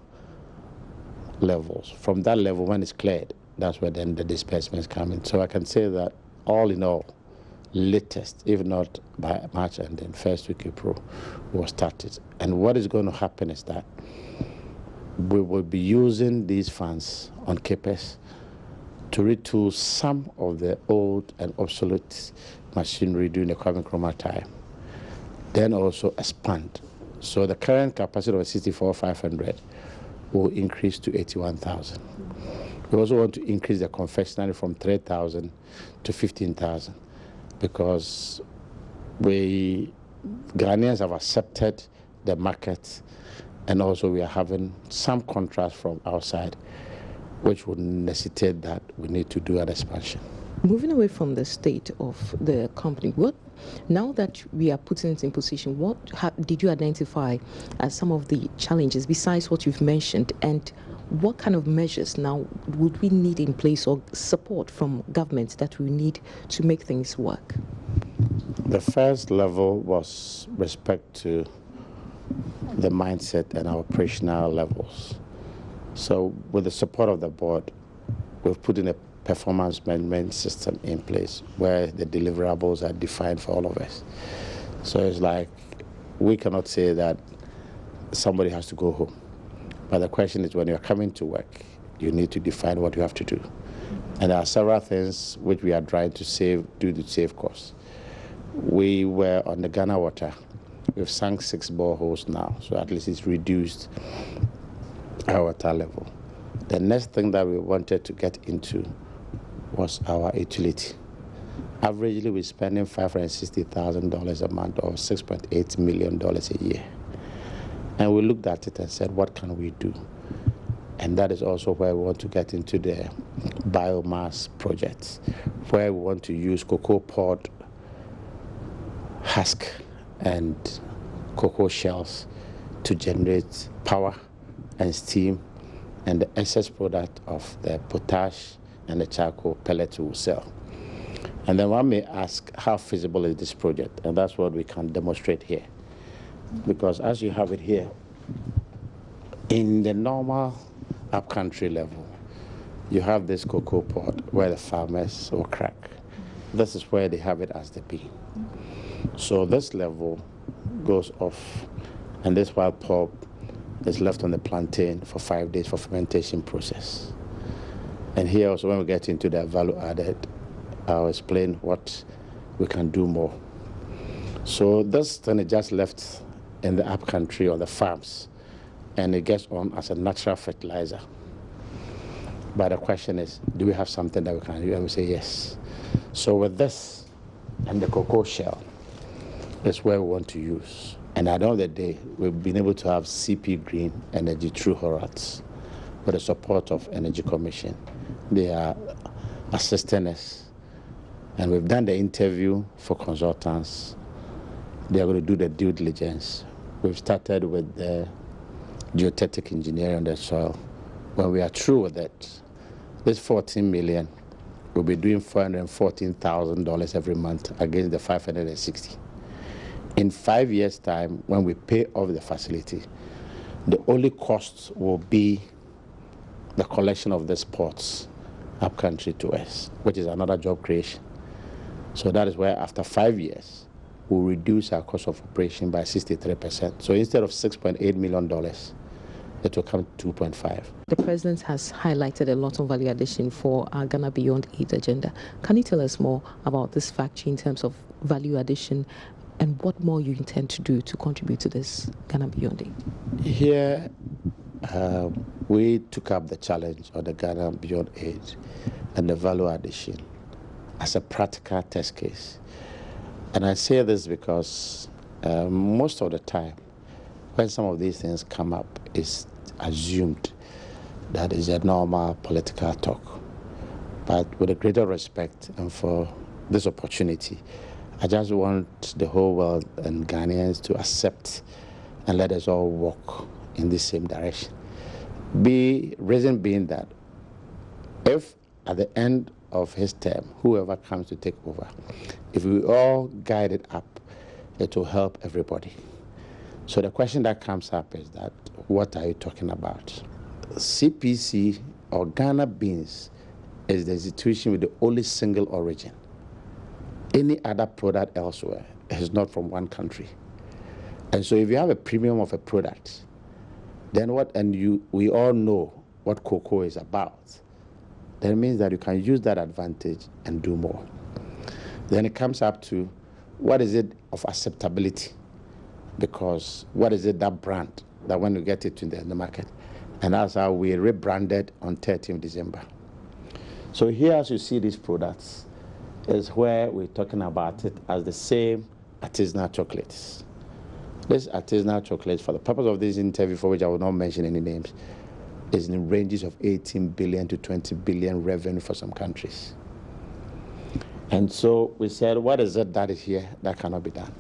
levels. From that level, when it's cleared, that's where then the disbursements come in. So I can say that all in all, latest, if not by March and then first week April, was started. And what is going to happen is that we will be using these funds on CAPEX to retool some of the old and obsolete machinery during the Kwame Nkrumah time, then also expand. So the current capacity of 64,500 will increase to 81,000. We also want to increase the confectionery from 3,000 to 15,000 because Ghanaians have accepted the market, and also we are having some contrast from outside, which would necessitate that we need to do an expansion. Moving away from the state of the company, now that we are putting it in position, what did you identify as some of the challenges besides what you've mentioned, and what kind of measures now would we need in place or support from government that we need to make things work? The first level was respect to the mindset and our operational levels. So with the support of the board, we've put in a performance management system in place where the deliverables are defined for all of us. So it's like we cannot say that somebody has to go home. But the question is, when you're coming to work, you need to define what you have to do. And there are several things which we are trying to do to save costs. We were on the Ghana Water. We've sunk 6 boreholes now, so at least it's reduced our water level. The next thing that we wanted to get into was our utility. Averagely, we're spending $560,000 a month, or $6.8 million a year. And we looked at it and said, what can we do? And that is also where we want to get into the biomass projects, where we want to use cocoa pod husk and cocoa shells to generate power and steam, and the excess product of the potash and the charcoal pellets we will sell. And then one may ask, how feasible is this project? And that's what we can demonstrate here. Because as you have it here, in the normal upcountry level, you have this cocoa pod where the farmers will crack. This is where they have it as the bean. So this level goes off, and this wild pulp is left on the plantain for 5 days for fermentation process. And here also, when we get into the value added, I'll explain what we can do more. So this thing is just left in the upcountry on the farms, and it gets on as a natural fertilizer. But the question is, do we have something that we can do? And we say yes. So with this and the cocoa shell is where we want to use. And at the end of the day, we've been able to have CP Green Energy through HORATS with the support of Energy Commission. They are assisting us. And we've done the interview for consultants. They are going to do the due diligence. We've started with the geotechnical engineering on the soil. When we are through with it, this 14 million will be doing $414,000 every month against the 560. In 5 years' time, when we pay off the facility, the only cost will be the collection of the pots upcountry to us, which is another job creation. So that is where after 5 years, we'll reduce our cost of operation by 63%. So instead of $6.8 million, it will come to 2.5. The President has highlighted a lot of value addition for our Ghana Beyond AIDS agenda. Can you tell us more about this factory in terms of value addition and what more you intend to do to contribute to this Ghana Beyond AIDS? Here, we took up the challenge of the Ghana Beyond AIDS and the value addition as a practical test case. And I say this because most of the time, when some of these things come up, it's assumed that is a normal political talk. But with a greater respect and for this opportunity, I just want the whole world and Ghanaians to accept and let us all walk in the same direction. Reason being that if at the end of his term, whoever comes to take over, if we all guide it up, it will help everybody. So the question that comes up is that, what are you talking about? CPC or Ghana Beans is the institution with the only single origin. Any other product elsewhere is not from one country. And so if you have a premium of a product, then we all know what cocoa is about. That means that you can use that advantage and do more. Then it comes up to what is it of acceptability? Because what is it, that brand, that when you get it in the market? And that's how we rebranded on 13th December. So here, as you see these products, is where we're talking about it as the same artisanal chocolates. This artisanal chocolate, for the purpose of this interview, for which I will not mention any names, is in ranges of 18 billion to 20 billion revenue for some countries. And so we said, what is it that is here that cannot be done?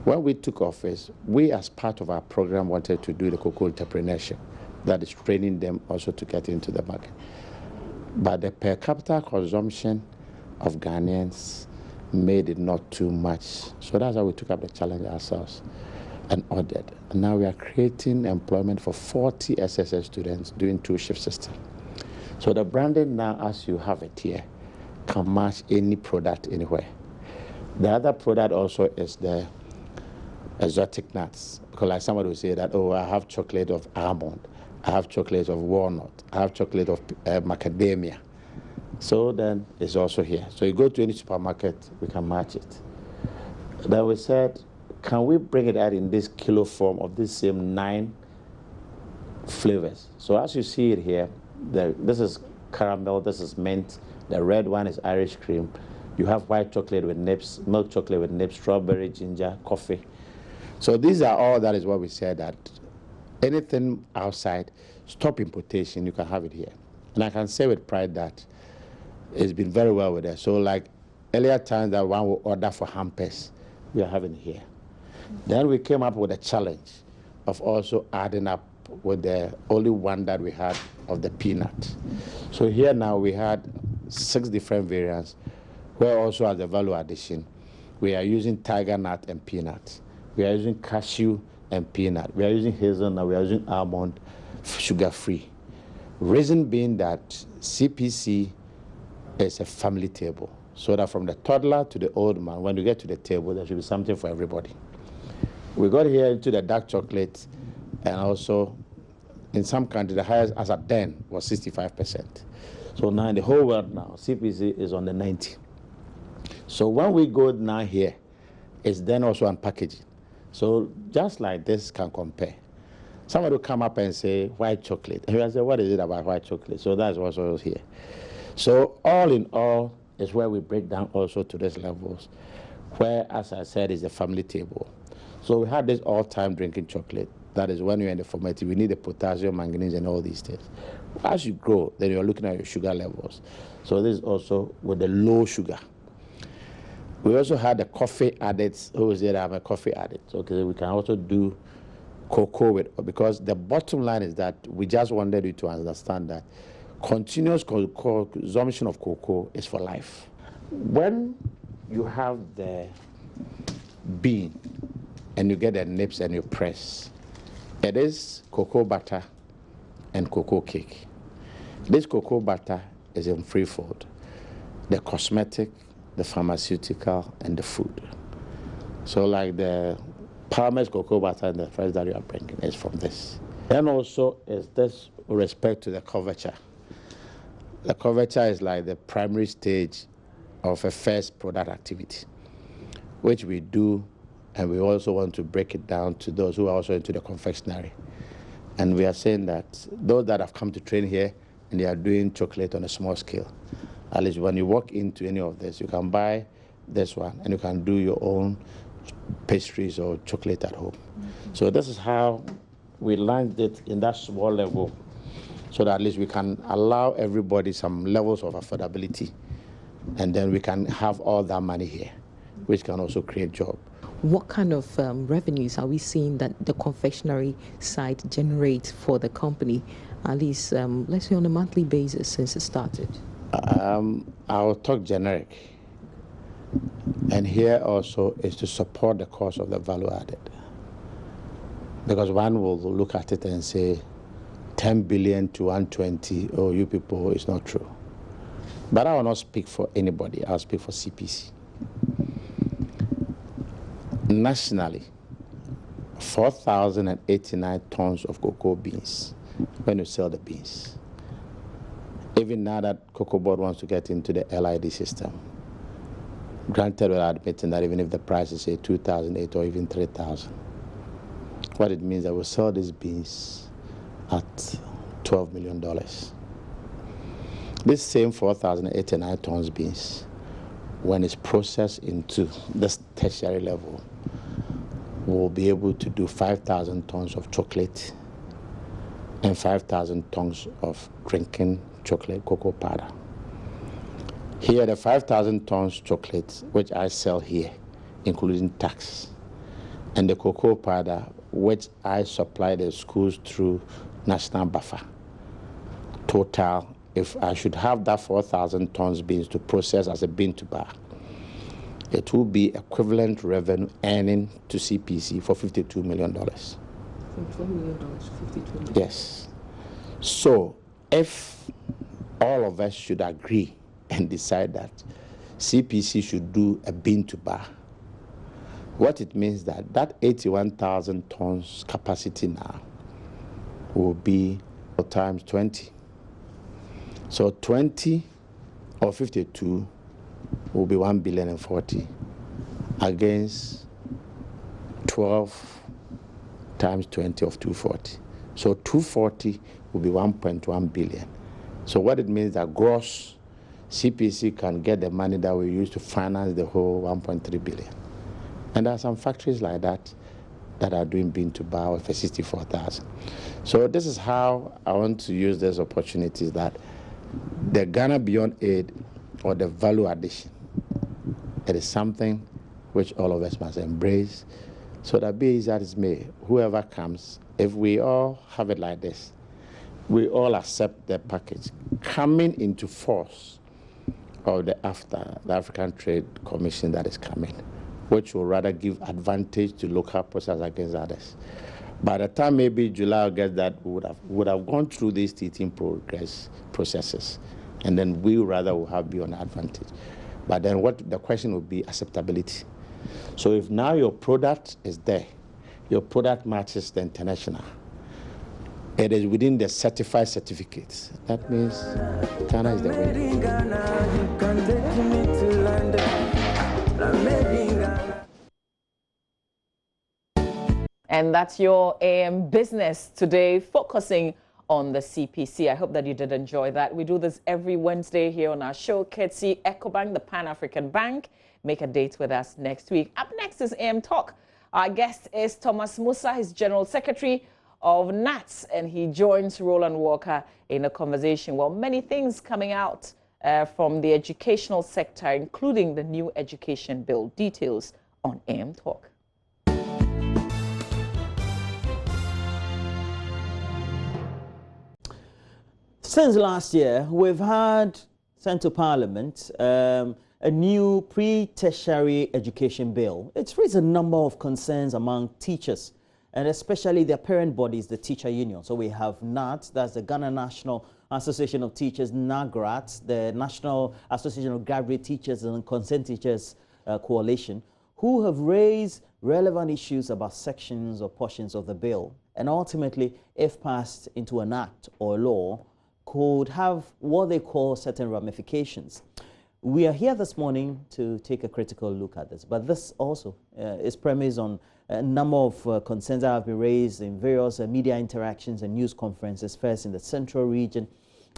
When we took office, we as part of our program wanted to do the cocoa entrepreneurship, that is training them also to get into the market. But the per capita consumption of Ghanaians made it not too much. So that's how we took up the challenge ourselves and ordered. And now we are creating employment for 40 SSS students doing 2-shift system. So the branding now, as you have it here, can match any product anywhere. The other product also is the exotic nuts. Because like somebody will say that, oh, I have chocolate of almond, I have chocolate of walnut, I have chocolate of macadamia. So then it's also here. So you go to any supermarket, we can match it. Then we said, can we bring it out in this kilo form of this same 9 flavors? So as you see it here, this is caramel, this is mint, the red one is Irish cream. You have white chocolate with nibs, milk chocolate with nibs, strawberry, ginger, coffee. So these are all, that is what we said, that anything outside, stop importation, you can have it here. And I can say with pride that it's been very well with us. So like earlier times that one will order for hampers, we are having here. Then we came up with a challenge of also adding up with the only one that we had of the peanut. So here now we had 6 different variants, where also as a value addition, we are using tiger nut and peanut. We are using cashew and peanut. We are using hazelnut, we are using almond, sugar-free. Reason being that CPC is a family table, so that from the toddler to the old man, when you get to the table, there should be something for everybody. We got here into the dark chocolate, and also in some countries, the highest as at then was 65%. So now in the whole world now, CPC is on the 90. So when we go now here, it's then also on packaging. So just like this can compare. Somebody will come up and say, white chocolate. And I say, what is it about white chocolate? So that's what's also here. So all in all is where we break down also to these levels, where, as I said, is the family table. So we had this all-time drinking chocolate. That is when you're in the formative, we need the potassium, manganese, and all these things. As you grow, then you're looking at your sugar levels. So this is also with the low sugar. We also had the coffee addicts. Who is it? I'm a coffee addict. Okay, we can also do cocoa with, because the bottom line is that we just wanted you to understand that continuous consumption of cocoa is for life. When you have the bean and you get the nips and you press, it is cocoa butter and cocoa cake. This cocoa butter is in threefold: the cosmetic, the pharmaceutical, and the food. So like the Palmer's cocoa butter and the fresh that you are bringing is from this. Then also is this with respect to the curvature. The curvature is like the primary stage of a first product activity, which we do, and we also want to break it down to those who are also into the confectionery. And we are saying that those that have come to train here and they are doing chocolate on a small scale, at least when you walk into any of this, you can buy this one and you can do your own pastries or chocolate at home. So this is how we launched it in that small level, so that at least we can allow everybody some levels of affordability, and then we can have all that money here, which can also create jobs. What kind of revenues are we seeing that the confectionery side generates for the company, at least, let's say, on a monthly basis since it started? I'll talk generic. And here also is to support the cost of the value added. Because one will look at it and say, 10 billion to 120, oh, you people, it's not true. But I will not speak for anybody, I'll speak for CPC. Nationally, 4,089 tons of cocoa beans when you sell the beans. Even now that Cocoa Board wants to get into the LID system, granted, we're admitting that even if the price is, say, 2,008 or even 3,000, what it means that we'll sell these beans at $12 million. This same 4,089 tons beans, when it's processed into this tertiary level, will be able to do 5,000 tons of chocolate and 5,000 tons of drinking chocolate cocoa powder. Here, the 5,000 tons chocolate, which I sell here, including tax, and the cocoa powder, which I supply the schools through national buffer. Total, if I should have that 4,000 tons beans to process as a bean to bar, it will be equivalent revenue earning to CPC for $52 million. From $12 million to $52 million? Yes. So if all of us should agree and decide that CPC should do a bean to bar, what it means that 81,000 tons capacity now will be times 20. So 20 or 52 will be 1,040,000,000 against 12 times 20 of 240. So 240 will be 1.1 billion. So what it means that gross CPC can get the money that we use to finance the whole 1.3 billion. And there are some factories like that that are doing bean to bar for 64,000. So this is how I want to use these opportunities, that the Ghana Beyond Aid, or the value addition, it is something which all of us must embrace, so that be as it may, whoever comes, if we all have it like this, we all accept the package coming into force of the AFTA, the African Trade Commission that is coming, which will rather give advantage to local processors against others. By the time maybe July, August, that we would have gone through these teething processes, and then we rather will have beyond advantage. But then what the question would be acceptability. So if now your product is there, your product matches the international, it is within the certified certificates, that means Ghana is the winner. And that's your AM Business today, focusing on the CPC. I hope that you did enjoy that. We do this every Wednesday here on our show, courtesy EcoBank, the Pan-African Bank. Make a date with us next week. Up next is AM Talk. Our guest is Thomas Musa, his General Secretary of NATS, and he joins Roland Walker in a conversation. Well, many things coming out from the educational sector, including the new education bill. Details on AM Talk. Since last year, we've had sent to Parliament a new pre-tertiary education bill. It's raised a number of concerns among teachers, and especially their parent bodies, the teacher union. So we have NAT, that's the Ghana National Association of Teachers, NAGRAT, the National Association of Graduate Teachers and Concerned Teachers Coalition, who have raised relevant issues about sections or portions of the bill. And ultimately, if passed into an act or law, could have what they call certain ramifications. We are here this morning to take a critical look at this, but this also is premised on a number of concerns that have been raised in various media interactions and news conferences, first in the central region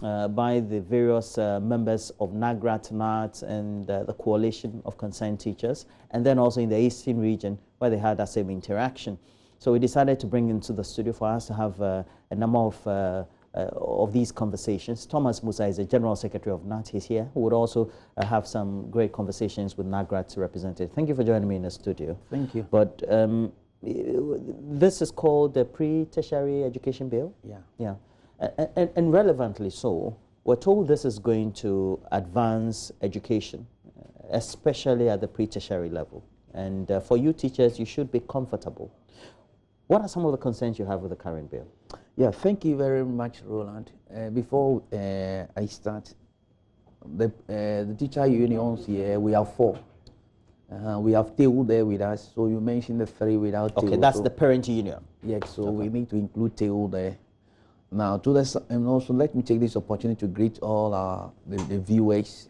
by the various members of NAGRAT, NAT, and the Coalition of Concerned Teachers, and then also in the eastern region where they had that same interaction. So we decided to bring into the studio for us to have a number of these conversations. Thomas Musa is the General Secretary of NAT. He's here, who would also have some great conversations with NAGRAT's representative. Thank you for joining me in the studio. Thank you. But this is called the Pre-Tertiary Education Bill? Yeah. Yeah. And relevantly so, we're told this is going to advance education, especially at the pre-tertiary level. And for you teachers, you should be comfortable. What are some of the concerns you have with the current bill? Yeah, thank you very much, Roland. Before I start, the teacher unions here, we have 4. We have TEU there with us, so you mentioned the 3 without TEU. Okay, that's the parent union. Yeah, so okay, we need to include TEU there. Now, to this, and also let me take this opportunity to greet all the viewers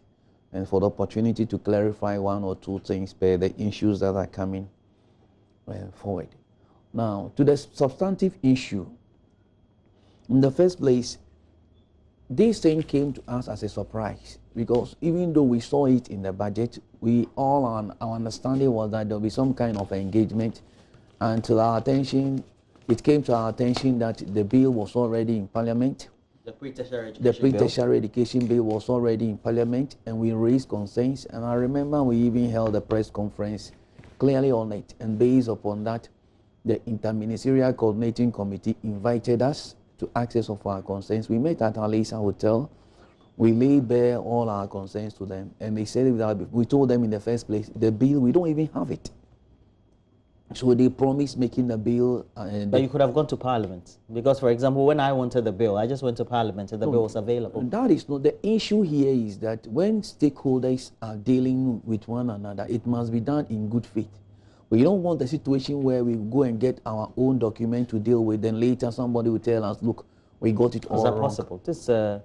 and for the opportunity to clarify 1 or 2 things per the issues that are coming forward. Now, to the substantive issue, in the first place, this thing came to us as a surprise because even though we saw it in the budget, our understanding was that there will be some kind of engagement, and it came to our attention that the bill was already in Parliament. The pre-tertiary education bill was already in Parliament, and we raised concerns, and I remember we even held a press conference clearly on it, and based upon that, the Interministerial Coordinating Committee invited us to access of our concerns. We met at Alisa Hotel. We laid bare all our concerns to them, and they said that we told them in the first place, the bill, we don't even have it. So they promised making the bill. But you could have gone to Parliament. Because, for example, when I wanted the bill, I just went to Parliament and the bill was available. That is not the issue here. Is that when stakeholders are dealing with one another, it must be done in good faith. We don't want a situation where we go and get our own document to deal with, then later somebody will tell us, look, we got it all wrong. Is that possible? This is a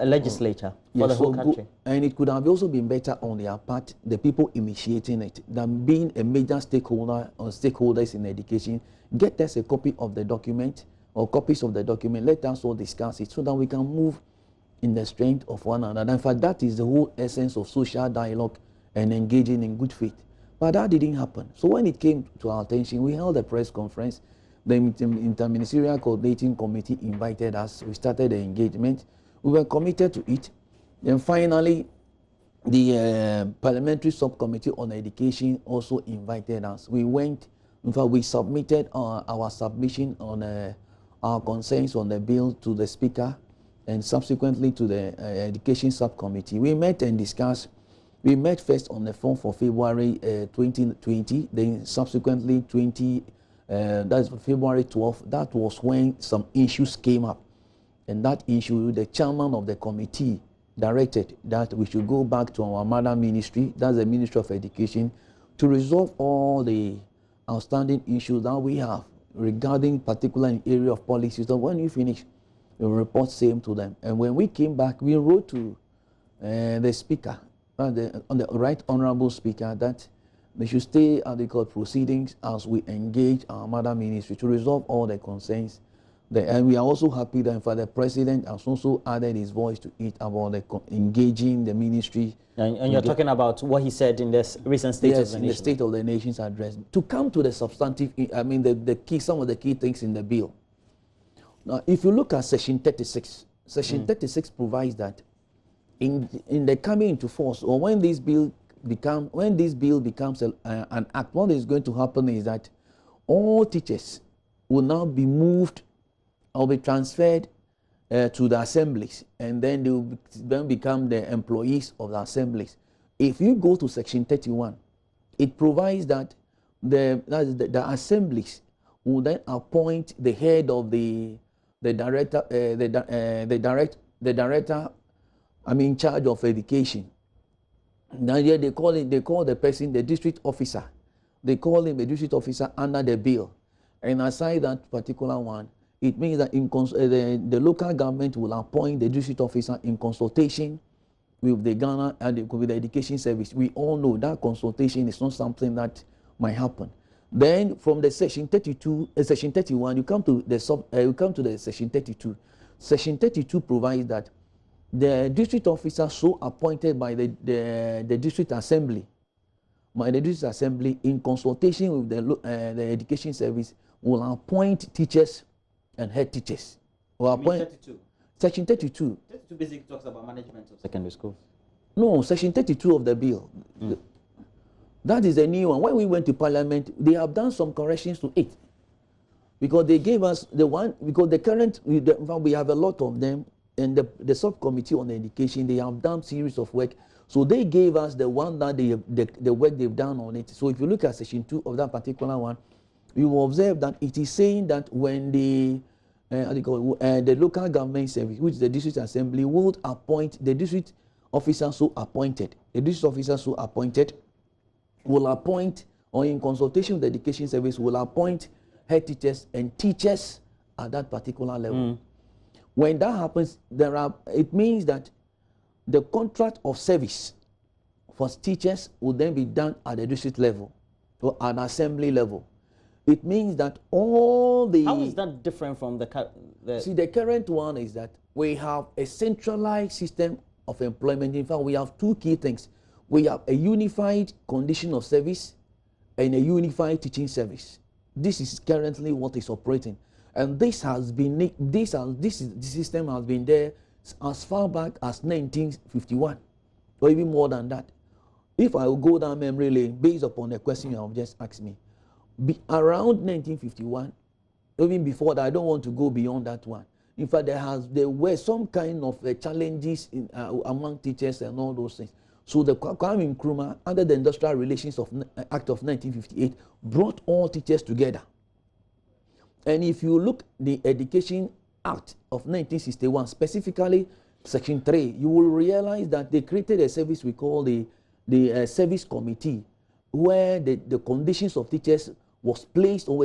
legislature for the whole country. And it could have also been better on their part, the people initiating it, than being a major stakeholder or stakeholders in education. Get us a copy of the document or copies of the document. Let us all discuss it so that we can move in the strength of one another. In fact, that is the whole essence of social dialogue and engaging in good faith. But that didn't happen. So when it came to our attention, we held a press conference. The Interministerial Coordinating Committee invited us. We started the engagement. We were committed to it. Then finally, the Parliamentary Subcommittee on Education also invited us. We went, in fact, we submitted our submission on our concerns on the bill to the Speaker and subsequently to the Education Subcommittee. We met and discussed. We met first on the 4th of February 2020, then subsequently that's February 12th. That was when some issues came up. And that issue, the chairman of the committee directed that we should go back to our mother ministry, that's the Ministry of Education, to resolve all the outstanding issues that we have regarding particular area of policy. So when we finish, we report same to them. And when we came back, we wrote to the Speaker, on the Right Honorable Speaker, that they should stay at the court proceedings as we engage our mother ministry to resolve all the concerns. And we are also happy that for the President has also added his voice to it about engaging the ministry. And you're talking about what he said in this recent State of the Nation. In the State of the Nation's address. To come to the substantive, I mean, some of the key things in the bill. Now, if you look at Section 36, Section 36 provides that in the coming into force, or when this bill becomes an act, what is going to happen is that all teachers will now be moved or be transferred to the assemblies, and then they will then become the employees of the assemblies. If you go to Section 31, it provides that the assemblies will then appoint the head of the director, in charge of education. Now here they call the person the district officer. They call him a district officer under the bill. And aside that particular one, it means that the local government will appoint the district officer in consultation with the Ghana and with the education service. We all know that consultation is not something that might happen. Then from the Section 32, Section 31, you come to the Section 32. Section 32 provides that the district officer so appointed by the district assembly, in consultation with the education service, will appoint teachers and head teachers. Will appoint 32. Section 32. 32 basically talks about management of secondary schools. No, Section 32 of the bill. That is a new one. When we went to Parliament, they have done some corrections to it, because they gave us the one, because the current, we have a lot of them, and the subcommittee on education, they have done series of work. So they gave us the one that the work they've done on it. So if you look at Section 2 of that particular one, you will observe that it is saying that when the local government service, which is the district assembly, would appoint the district officer so appointed. The district officer so appointed will appoint, or in consultation with the education service, will appoint head teachers and teachers at that particular level. When that happens, it means that the contract of service for teachers will then be done at the district level or at assembly level. It means that all the... How is that different from the... See, the current one is that we have a centralized system of employment. In fact, we have two key things. We have a unified condition of service and a unified teaching service. This is currently what is operating. And this system has been there as far back as 1951, or even more than that. If I will go down memory lane, based upon the question you have just asked me, around 1951, even before that, I don't want to go beyond that one. In fact, there were some kind of challenges among teachers and all those things. So the Kwame Nkrumah, under the Industrial Relations Act of 1958, brought all teachers together. And if you look the Education Act of 1961, specifically Section 3, you will realize that they created a service we call the Service Committee, where the conditions of teachers were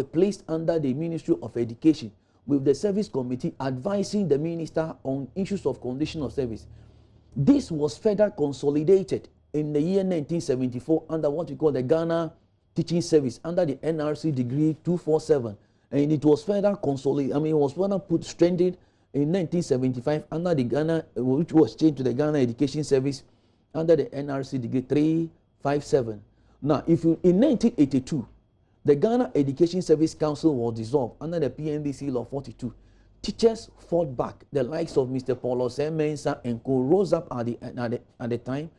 placed under the Ministry of Education, with the Service Committee advising the minister on issues of condition of service. This was further consolidated in the year 1974 under what we call the Ghana Teaching Service, under the NRC Degree 247. And it was further consolidated, it was further strengthened in 1975 under the Ghana, which was changed to the Ghana Education Service under the NRC Degree 357. Now, if you, in 1982, the Ghana Education Service Council was dissolved under the PNDC Law 42. Teachers fought back. The likes of Mr. Paulo Mensah and co rose up at the time,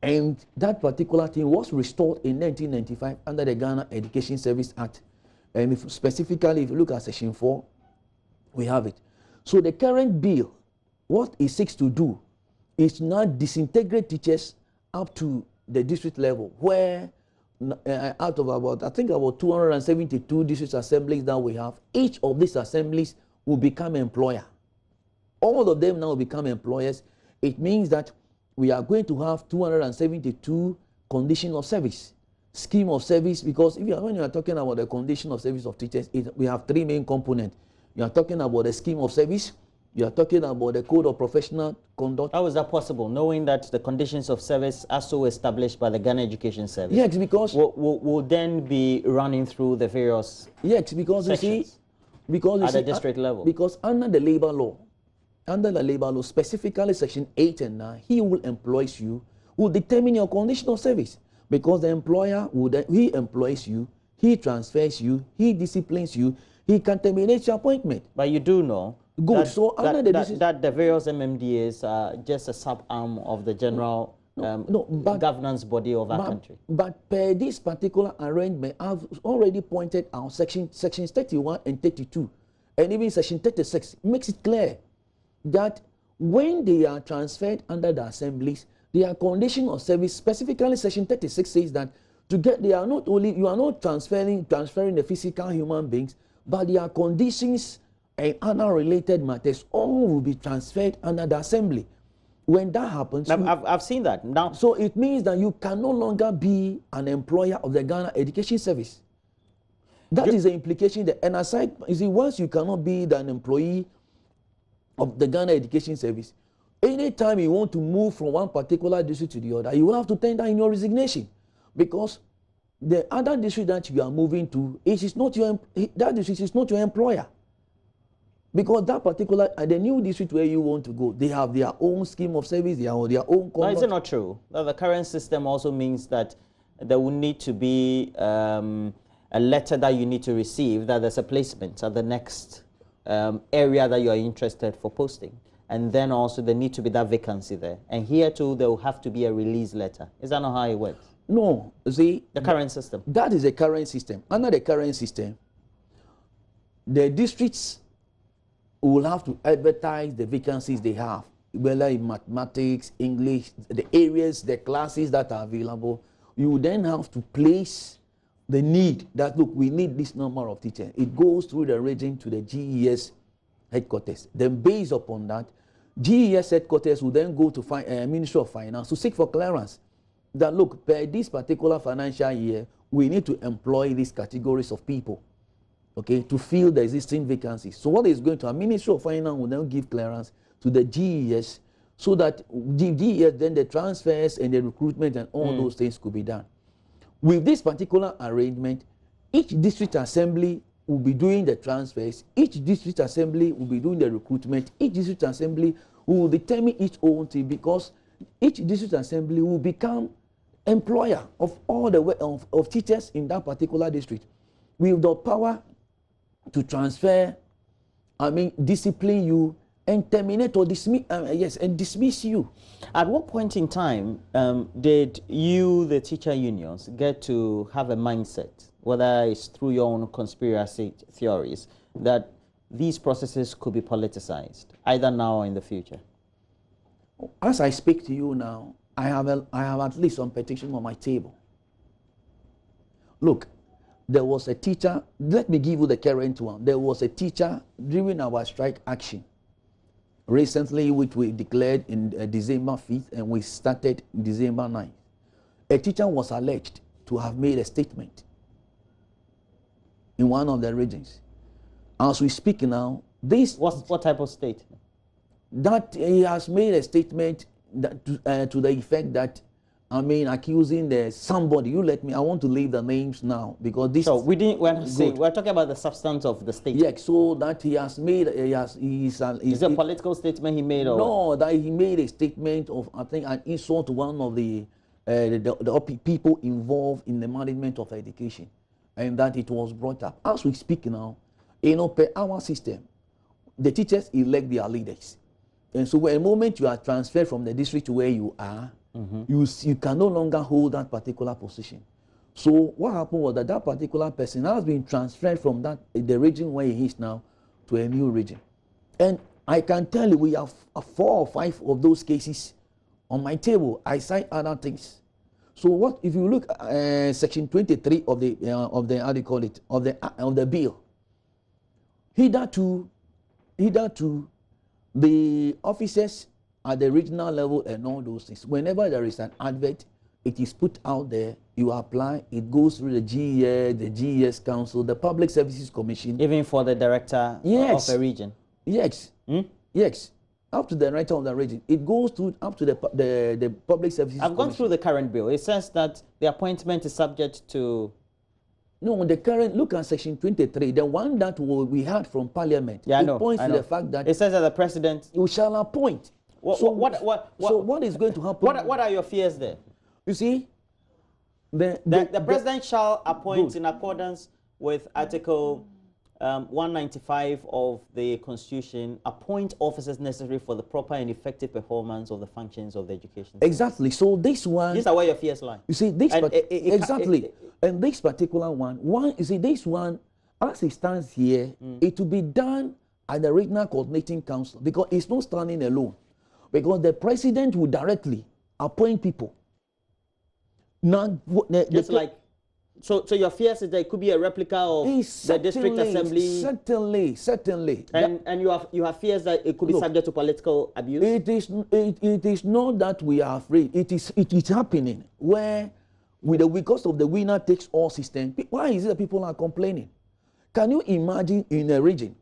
and that particular thing was restored in 1995 under the Ghana Education Service Act. And if, specifically, if you look at Section 4, we have it. So the current bill, what it seeks to do is not disintegrate teachers up to the district level, where out of about, I think about 272 district assemblies that we have, each of these assemblies will become employer. All of them now become employers. It means that we are going to have 272 condition of service, scheme of service, because if when you are talking about the condition of service of teachers, we have three main components. You are talking about the scheme of service, you are talking about the code of professional conduct. How is that possible, knowing that the conditions of service are so established by the Ghana Education Service? Yes, because will then be running through the various because sections, you see, because at the district level. Because under the labor law, specifically Section 8 and 9, he who employs you will determine your condition of service. Because the employer he employs you, he transfers you, he disciplines you, he can terminate your appointment. But you do know good. That the various MMDAs are just a sub-arm of the general governance body of our country. But per this particular arrangement, I've already pointed out sections 31 and 32, and even section 36 makes it clear that when they are transferred under the assemblies, their condition of service, specifically section 36 says that they are not only, you are not transferring the physical human beings, but their conditions and other related matters all will be transferred under the assembly. When that happens, I've seen that now. So it means that you can no longer be an employer of the Ghana Education Service. That is the implication. And aside, you see, once you cannot be an employee of the Ghana Education Service, anytime you want to move from one particular district to the other, you will have to tender in your resignation, because the other district that you are moving to, that district is not your employer. Because that particular, the new district where you want to go, they have their own scheme of service, they have their own conduct. No, is it not true? The current system also means that there will need to be a letter that you need to receive, that there's a placement at the next area that you are interested for posting. And then also there need to be that vacancy there. And here too, there will have to be a release letter. Is that not how it works? No, see. The current system. That is the current system. Under the current system, the districts will have to advertise the vacancies they have, whether in mathematics, English, the areas, the classes that are available. You then have to place the need that, look, we need this number of teachers. It goes through the region to the GES headquarters. Then based upon that, GES headquarters will then go to Ministry of Finance to seek for clearance. That, look, per this particular financial year, we need to employ these categories of people, okay, to fill the existing vacancies. So what is going to, a Ministry of Finance will then give clearance to the GES, so that the GES, then the transfers and the recruitment and all those things could be done. With this particular arrangement, each district assembly will be doing the transfers, each district assembly will be doing the recruitment, each district assembly will determine its own thing, because each district assembly will become employer of all the of teachers in that particular district, with the power to transfer, discipline you and terminate or dismiss, dismiss you. At what point in time did you, the teacher unions, get to have a mindset, whether it's through your own conspiracy theories, that these processes could be politicized, either now or in the future? As I speak to you now, I have at least some petition on my table. Look, there was a teacher, let me give you the current one. There was a teacher during our strike action recently, which we declared in December 5th, and we started December 9th. A teacher was alleged to have made a statement in one of the regions. As we speak now, this... What type of statement? That he has made a statement that, to the effect that, accusing somebody. You let me. I want to leave the names now, because this. So we're talking about the substance of the statement. Yeah. So that he has made. Is it a political statement he made? Or no, that he made a statement of, I think, an insult to one of the the people involved in the management of education, and that it was brought up. As we speak now, per our system, the teachers elect their leaders. And so when the moment you are transferred from the district to where you are, you can no longer hold that particular position. So what happened was that that particular person has been transferred from the region where he is now to a new region. And I can tell you we have 4 or 5 of those cases on my table. I cite other things. So what if you look at section 23 of the how do you call it, of the bill? Hitherto the officers at the regional level and all those things, whenever there is an advert, it is put out there, you apply, it goes through the GES, the GES Council, the Public Services Commission. Even for the director of a region? Yes. Yes. Up to the director of the region. It goes through up to the Public Services Commission. I've gone through the current bill. It says that the appointment is subject to... No, the current, look at section 23, the one that we had from Parliament. Yeah, I know. Points to the fact that... It says that the president... You shall appoint. So what is going to happen? What are your fears there? You see, the president shall appoint in accordance with Article 195 of the Constitution, appoint officers necessary for the proper and effective performance of the functions of the education system. Exactly. So this one... These are where your fears lie. You see, this... exactly. And this particular one, you see, this one, as it stands here, it will be done at the Regional Coordinating Council because it's not standing alone. Because the president will directly appoint people. Now, so your fears is that it could be a replica of the district assembly. Certainly. And you have fears that it could be subject to political abuse. It is not that we are afraid. It is happening where, because of the winner takes all system. Why is it that people are complaining? Can you imagine in a region?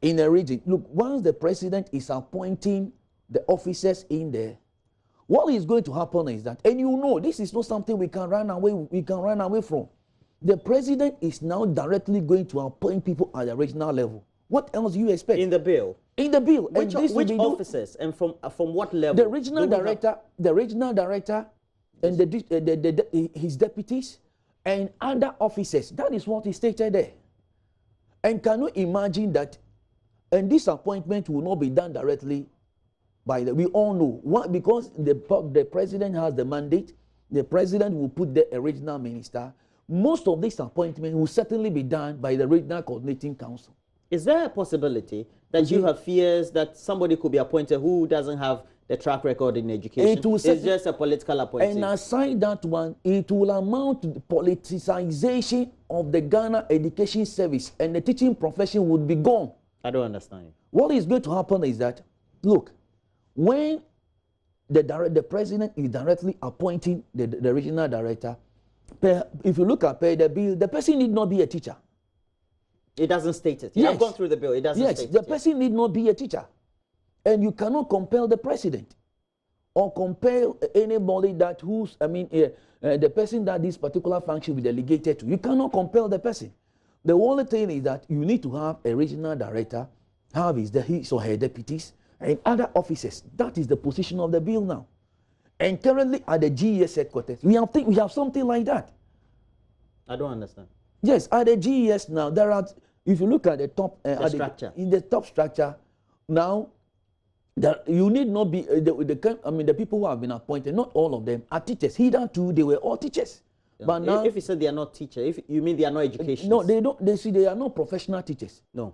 Look, once the president is appointing the officers in there, what is going to happen is that, and you know, this is not something we can run away from. The president is now directly going to appoint people at the regional level. What else do you expect? In the bill? In the bill. Which officers and from what level? The regional director, and his deputies, and other officers. That is what is stated there. And can you imagine that? And this appointment will not be done directly by we all know why, because the president has the mandate. The president will put the regional minister. Most of this appointment will certainly be done by the Regional Coordinating Council. Is there a possibility that you have fears that somebody could be appointed who doesn't have the track record in education? It's just a political appointment. And aside that one, it will amount to the politicization of the Ghana Education Service, and the teaching profession would be gone. I don't understand. What is going to happen is that, look, when the president is directly appointing the regional director, if you look at the bill, the person need not be a teacher. It doesn't state it. Yes. I've gone through the bill. It doesn't state it. Yes, the person need not be a teacher. And you cannot compel the president or compel anybody that the person that this particular function will be delegated to. You cannot compel the person. The only thing is that you need to have a regional director, have his or her deputies, and other officers. That is the position of the bill now. And currently at the GES headquarters, we have something like that. I don't understand. Yes, at the GES now, there are, if you look at the top structure. In the top structure, now, you need not be, the people who have been appointed, not all of them are teachers. Hitherto, they were all teachers. Yeah. But now, if you said they are not teachers, if you mean they are not educationists? No, they don't. They are not professional teachers. No,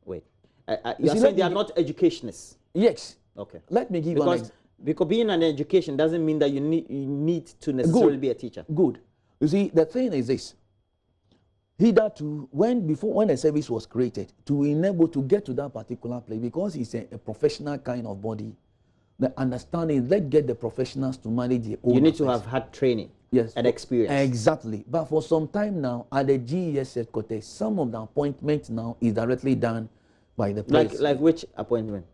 wait. You are saying they are not educationists? Yes. Okay. Let me give you because being an education doesn't mean that you need to necessarily be a teacher. Good. You see, the thing is this. Hitherto, when the service was created, to enable to get to that particular place, because it's a professional kind of body, the understanding, let's get the professionals to manage the own. You need to have had training. Yes, and experience. Exactly. But for some time now, at the GES headquarters, some of the appointments now is directly done by the president. Like which appointment?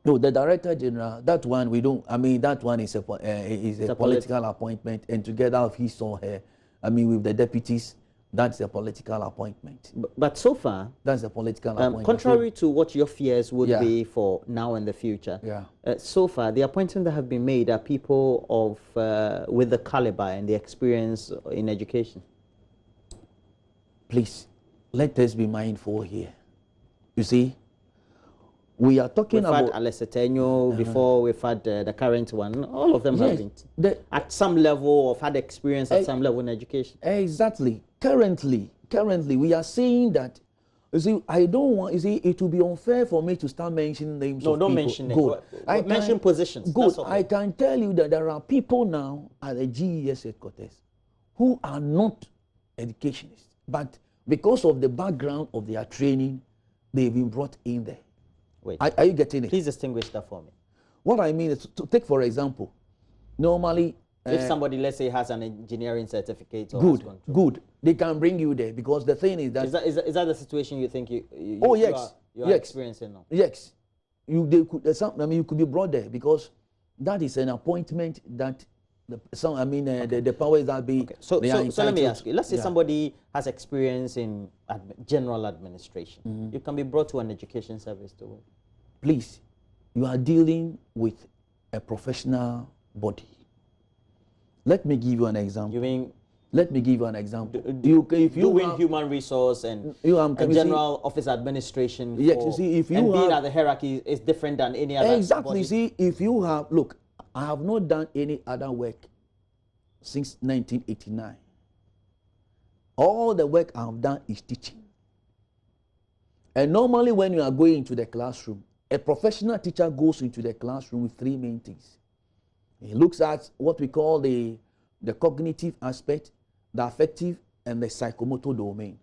No, the director general. That one we don't. That one is a political appointment, and together with his or her, with the deputies, That's a political appointment. But so far, that's a political appointment. Contrary to what your fears would be for now and the future, so far the appointments that have been made are people of with the caliber and the experience in education. Please, let us be mindful here. You see, we are talking about... We've had Alesetenyo before, we've had the current one. All of them have been at some level, had experience at some level in education. Exactly. Currently, we are saying that, you see, I don't want, you see, it will be unfair for me to start mentioning names of people. No, don't mention names. Mention positions. Good. I can tell you that there are people now at the GES headquarters who are not educationists, but because of the background of their training, they've been brought in there. Wait. Are you getting it? Please distinguish that for me. What I mean is, to take for example, normally... if somebody, let's say, has an engineering certificate or good, they can bring you there, because the thing is that... Is that the situation you think you are experiencing now? Yes. You could be brought there, because that is an appointment that the powers that be... So let me ask you, let's say somebody has experience in general administration. You can be brought to an education service to work. Please, you are dealing with a professional body. Let me give you an example. You mean? Let me give you an example. If you win human resource and general office administration, being at the hierarchy is different than any other. Exactly. Body. See, if you have, look, I have not done any other work since 1989. All the work I have done is teaching. And normally when you are going into the classroom, a professional teacher goes into the classroom with three main things. He looks at what we call the cognitive aspect, the affective, and the psychomotor domain.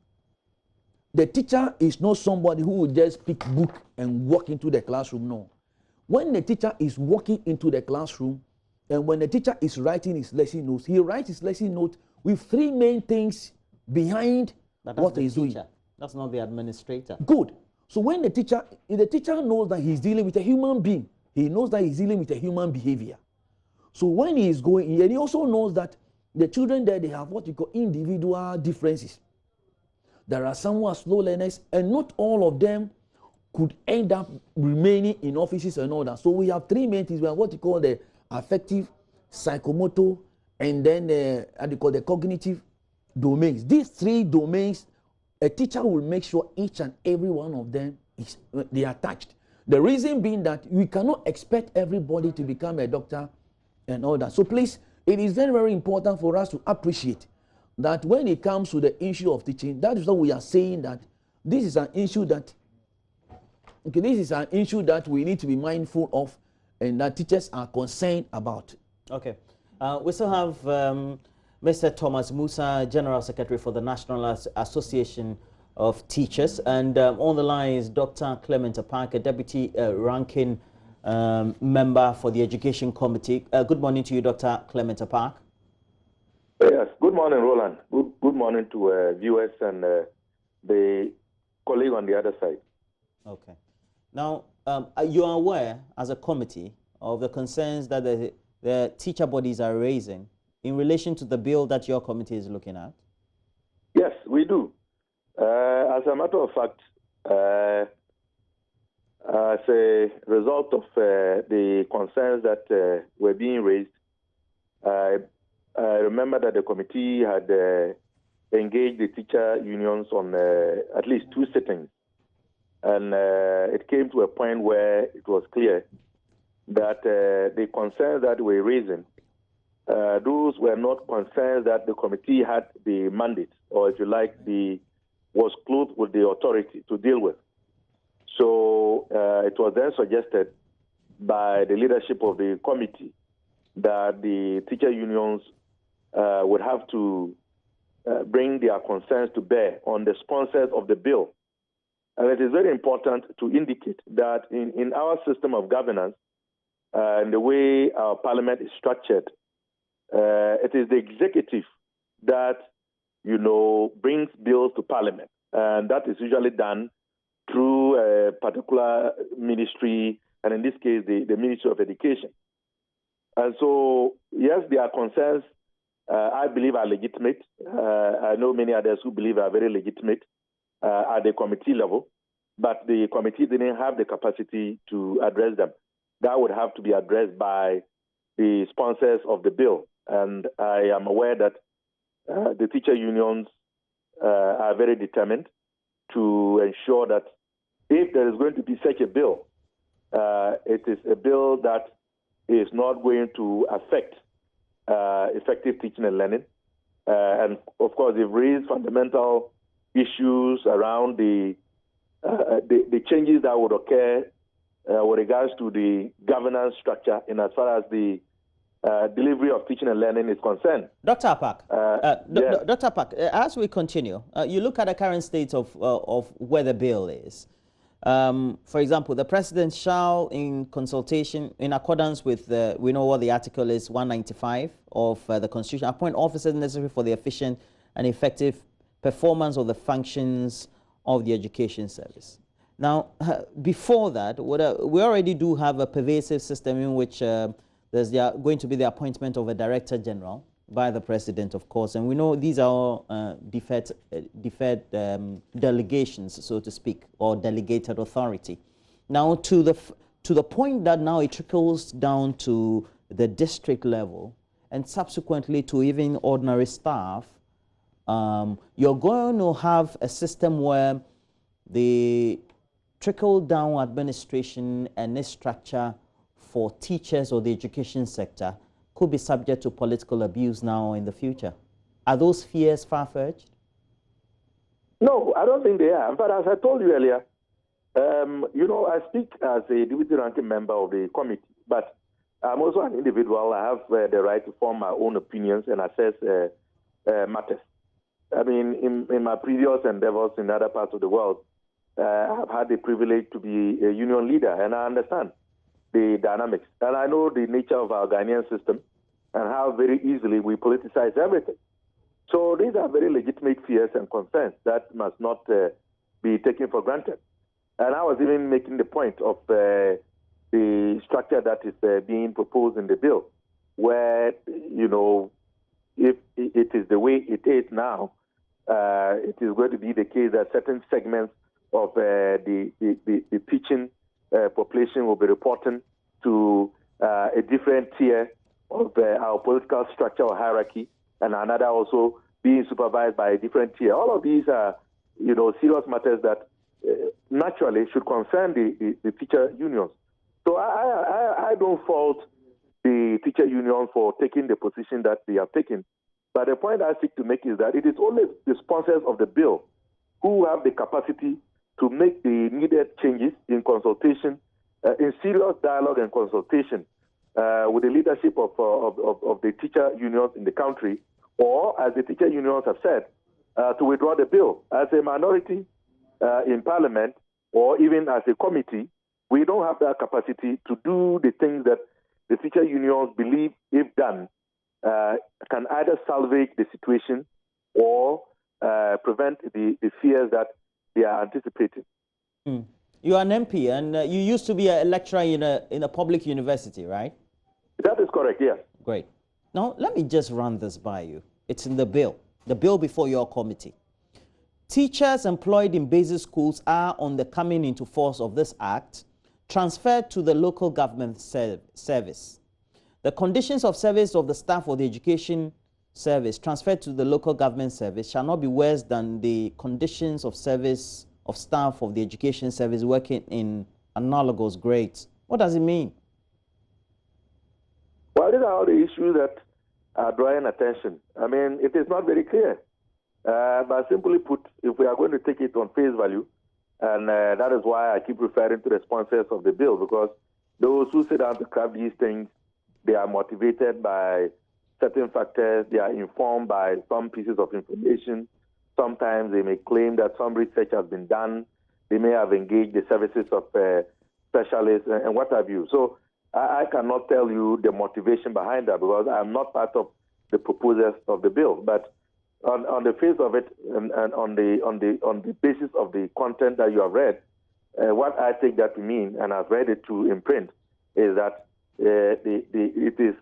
The teacher is not somebody who will just pick book and walk into the classroom, no. When the teacher is walking into the classroom, and when the teacher is writing his lesson notes, he writes his lesson note with three main things behind what he's doing. That's not the administrator. Good. So when the teacher knows that he's dealing with a human being, he knows that he's dealing with a human behavior. So when he is going, and he also knows that the children there, they have what we call individual differences. There are some who are slow learners, and not all of them could end up remaining in offices and all that. So we have three main things. We have what we call the affective, psychomotor, and then the cognitive domains. These three domains, a teacher will make sure each and every one of them they are touched. The reason being that we cannot expect everybody to become a doctor and all that. So please, it is very, very important for us to appreciate that when it comes to the issue of teaching, that is what we are saying, that this is an issue that we need to be mindful of, and that teachers are concerned about. Okay. We still have Mr. Thomas Musa, General Secretary for the National Association of Teachers, and on the line is Dr. Clement Apark, a Deputy Ranking Member for the Education Committee. Good morning to you, Dr. Clement Apark. Yes, good morning, Roland. Good morning to viewers and the colleague on the other side. Okay. Now, you are aware, as a committee, of the concerns that the teacher bodies are raising in relation to the bill that your committee is looking at? Yes, we do. As a matter of fact, as a result of the concerns that were being raised, I remember that the committee had engaged the teacher unions on at least 2 sittings. And it came to a point where it was clear that the concerns that were raising, those were not concerns that the committee had the mandate, or if you like, was clothed with the authority to deal with. So it was then suggested by the leadership of the committee that the teacher unions would have to bring their concerns to bear on the sponsors of the bill. And it is very important to indicate that in our system of governance, and the way our parliament is structured, it is the executive that, brings bills to parliament. And that is usually done through a particular ministry, and in this case, the Ministry of Education. And so, yes, there are concerns I believe are legitimate. I know many others who believe are very legitimate at the committee level, but the committee didn't have the capacity to address them. That would have to be addressed by the sponsors of the bill. And I am aware that the teacher unions are very determined to ensure that if there is going to be such a bill, it is a bill that is not going to affect effective teaching and learning. And of course, they've raised fundamental issues around the changes that would occur with regards to the governance structure in as far as the delivery of teaching and learning is concerned. Dr. Apak, Dr. Apak, as we continue, you look at the current state of where the bill is. For example, the president shall, in consultation, in accordance with we know what the article is, 195 of the Constitution, appoint officers necessary for the efficient and effective performance of the functions of the education service. Now, before that, we already do have a pervasive system in which there's going to be the appointment of a director general by the president, of course, and we know these are all deferred delegations, so to speak, or delegated authority. Now, to the point that now it trickles down to the district level and subsequently to even ordinary staff, you're going to have a system where the trickle-down administration and its structure for teachers or the education sector could be subject to political abuse now in the future. Are those fears far-fetched? No, I don't think they are. But as I told you earlier, you know, I speak as a deputy ranking member of the committee, but I'm also an individual. I have the right to form my own opinions and assess matters. I mean, in my previous endeavors in other parts of the world, I've had the privilege to be a union leader, and I understand the dynamics. And I know the nature of our Ghanaian system and how very easily we politicize everything. So these are very legitimate fears and concerns that must not be taken for granted. And I was even making the point of the structure that is being proposed in the bill, where, you know, if it is the way it is now, it is going to be the case that certain segments of the teaching population will be reporting to a different tier of our political structure or hierarchy, and another also being supervised by a different tier. All of these are, you know, serious matters that naturally should concern the teacher unions. So I don't fault the teacher unions for taking the position that they have taken. But the point I seek to make is that it is only the sponsors of the bill who have the capacity to make the needed changes in consultation, in serious dialogue and consultation with the leadership of the teacher unions in the country, or, as the teacher unions have said, to withdraw the bill. As a minority in Parliament, or even as a committee, we don't have that capacity to do the things that the teacher unions believe, if done, can either salvage the situation or prevent the fears that they are anticipating. You are an MP, and you used to be a lecturer in a public university, right? That is correct, yes. Great. Now, let me just run this by you. It's in the bill before your committee. Teachers employed in basic schools are, on the coming into force of this act, transferred to the local government service. The conditions of service of the staff of the education service transferred to the local government service shall not be worse than the conditions of service of staff of the education service working in analogous grades. What does it mean? Well, these are all the issues that are drawing attention. I mean, it is not very clear. But simply put, if we are going to take it on face value, and that is why I keep referring to the sponsors of the bill, because those who sit down to craft these things, they are motivated by certain factors, they are informed by some pieces of information. Sometimes they may claim that some research has been done. They may have engaged the services of specialists and what have you. So I cannot tell you the motivation behind that, because I'm not part of the proposers of the bill. But on the face of it, and on the basis of the content that you have read, what I take that to mean, and I've read it too in print, is that it is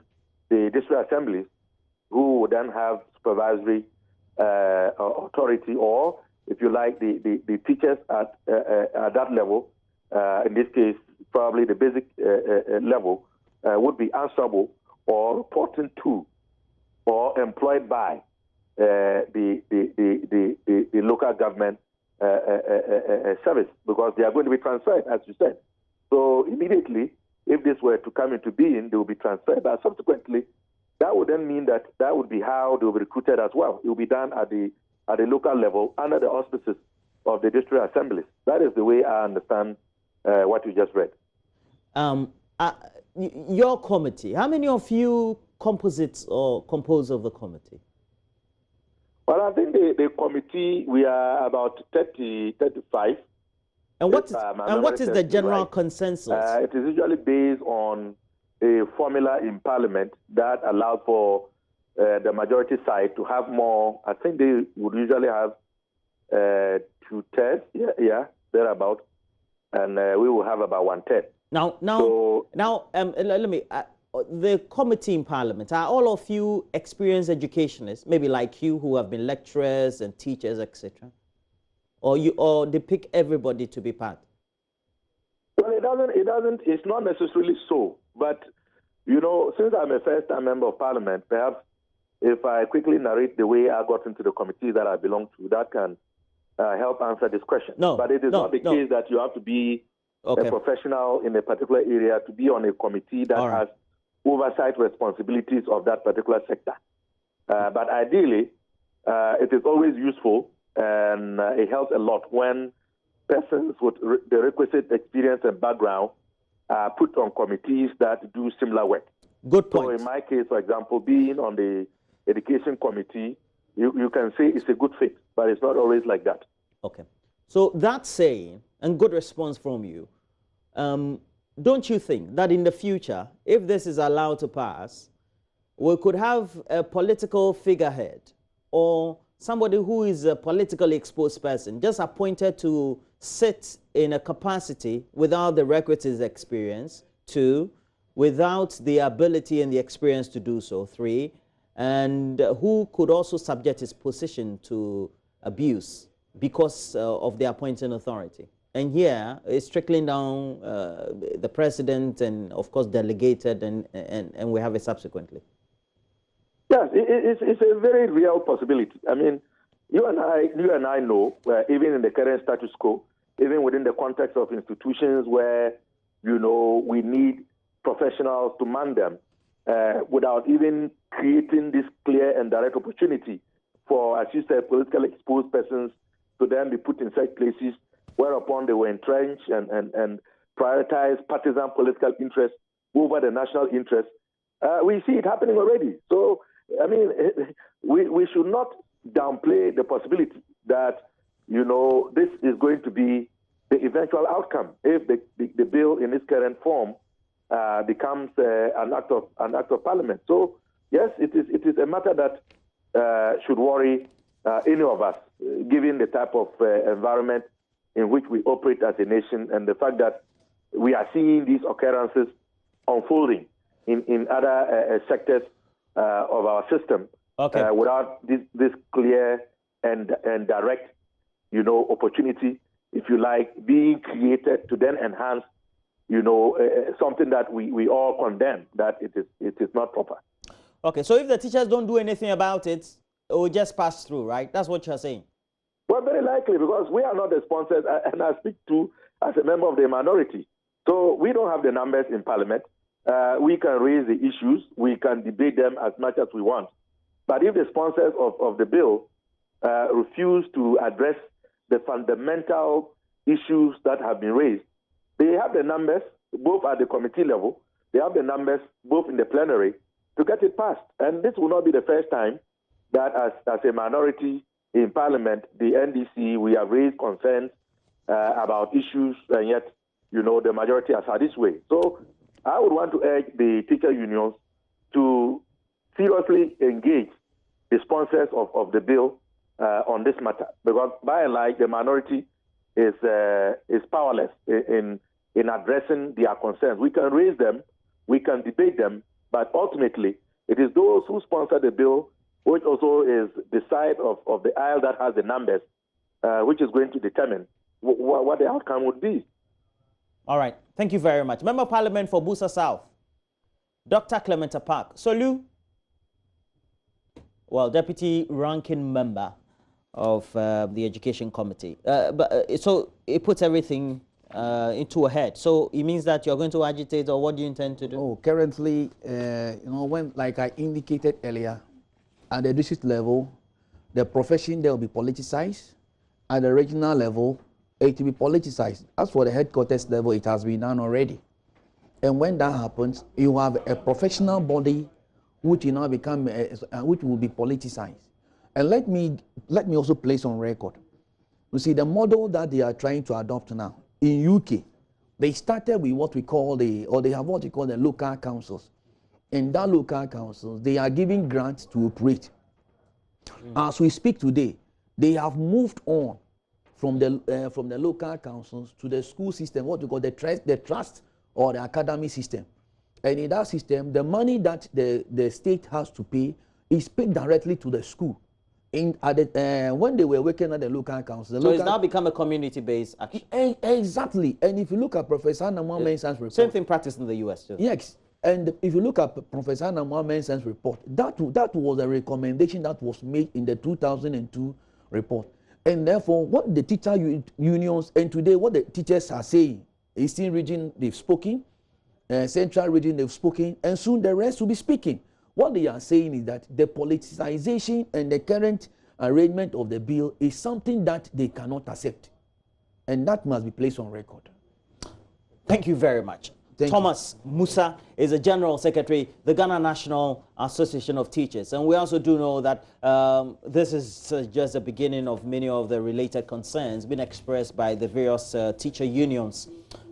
the district assemblies who would then have supervisory authority, or, if you like, the teachers at that level, in this case, probably the basic level, would be answerable or reporting to or employed by the local government service, because they are going to be transferred, as you said. So immediately, if this were to come into being, they will be transferred. But subsequently, that would then mean that would be how they will be recruited as well. It will be done at the local level under the auspices of the district assemblies. That is the way I understand what you just read. Your committee, how many of you composites or compose of the committee? Well, I think the committee, we are about 30, 35. And what is the general consensus? It is usually based on a formula in Parliament that allows for the majority side to have more. I think they would usually have 2/3, thereabout, and we will have about 1/3. Let me. The committee in Parliament, are all of you experienced educationists, maybe like you, who have been lecturers and teachers, etc.? Or they pick everybody to be part? Well, it's not necessarily so. But, you know, since I'm a first-time member of Parliament, perhaps if I quickly narrate the way I got into the committee that I belong to, that can help answer this question. But it is not the case that you have to be a professional in a particular area to be on a committee that has oversight responsibilities of that particular sector. But ideally, it is always useful, and it helps a lot when persons with the requisite experience and background are put on committees that do similar work. Good point. So in my case, for example, being on the education committee, you can say it's a good fit, but it's not always like that. Okay. So that saying, and good response from you, don't you think that in the future, if this is allowed to pass, we could have a political figurehead or somebody who is a politically exposed person just appointed to sit in a capacity without the requisite experience, 2, without the ability and the experience to do so, 3, and who could also subject his position to abuse because of the appointing authority? And here, it's trickling down the president and, of course, delegated, and we have it subsequently. Yes, it's a very real possibility. I mean, you and I know, even in the current status quo, even within the context of institutions where, you know, we need professionals to man them without even creating this clear and direct opportunity for, as you said, politically exposed persons to then be put in such places whereupon they were entrenched and prioritize partisan political interests over the national interest. We see it happening already. So, I mean, we should not downplay the possibility that, you know, this is going to be the eventual outcome if the bill in its current form becomes an act of Parliament. So, yes, it is a matter that should worry any of us, given the type of environment in which we operate as a nation, and the fact that we are seeing these occurrences unfolding in other sectors of our system without this clear and direct, you know, opportunity, if you like, being created to then enhance, you know, something that we all condemn, that it is not proper. Okay, so if the teachers don't do anything about it, it will just pass through, right? That's what you're saying. Well, very likely, because we are not the sponsors, and I speak to as a member of the minority. So we don't have the numbers in Parliament. We can raise the issues. We can debate them as much as we want. But if the sponsors of the bill refuse to address the fundamental issues that have been raised, they have the numbers, both at the committee level, they have the numbers, both in the plenary, to get it passed. And this will not be the first time that as a minority in Parliament, the NDC, we have raised concerns about issues, and yet, you know, the majority has had its way. So I would want to urge the teacher unions to seriously engage the sponsors of the bill on this matter, because by and large, the minority is powerless in addressing their concerns. We can raise them, we can debate them, but ultimately, It is those who sponsor the bill, which also is the side of the aisle that has the numbers, which is going to determine what the outcome would be. All right. Thank you very much. Member of Parliament for Busa South, Dr. Clement Park. Solu, well, Deputy Ranking Member of the Education Committee. So it puts everything into a head. So it means that you're going to agitate, or what do you intend to do? Oh, currently, when, like I indicated earlier, at the district level, the profession there will be politicized. At the regional level, it will be politicized. As for the headquarters level, it has been done already. And when that happens, you have a professional body which will now become, which will be politicized. And let me also place on record. You see, the model that they are trying to adopt now in UK, they started with what we call they have what we call the local councils. In that local councils, they are giving grants to operate. As we speak today, they have moved on from the local councils to the school system, what we call the trust or the academy system. And in that system, the money that the state has to pay is paid directly to the school. When they were working at the local council, so it's now become a community-based action. Exactly. And if you look at Professor Namwa Mensah's report, same thing practiced in the US too. Yes. And if you look at Professor Namwa Mensah's report, that was a recommendation that was made in the 2002 report. And therefore, what the teacher unions and today what the teachers are saying, Eastern region they've spoken, Central region they've spoken, and soon the rest will be speaking. What they are saying is that the politicization and the current arrangement of the bill is something that they cannot accept. And that must be placed on record. Thank you very much. Thomas Musa is the General Secretary, the Ghana National Association of Teachers. And we also do know that this is just the beginning of many of the related concerns being expressed by the various teacher unions.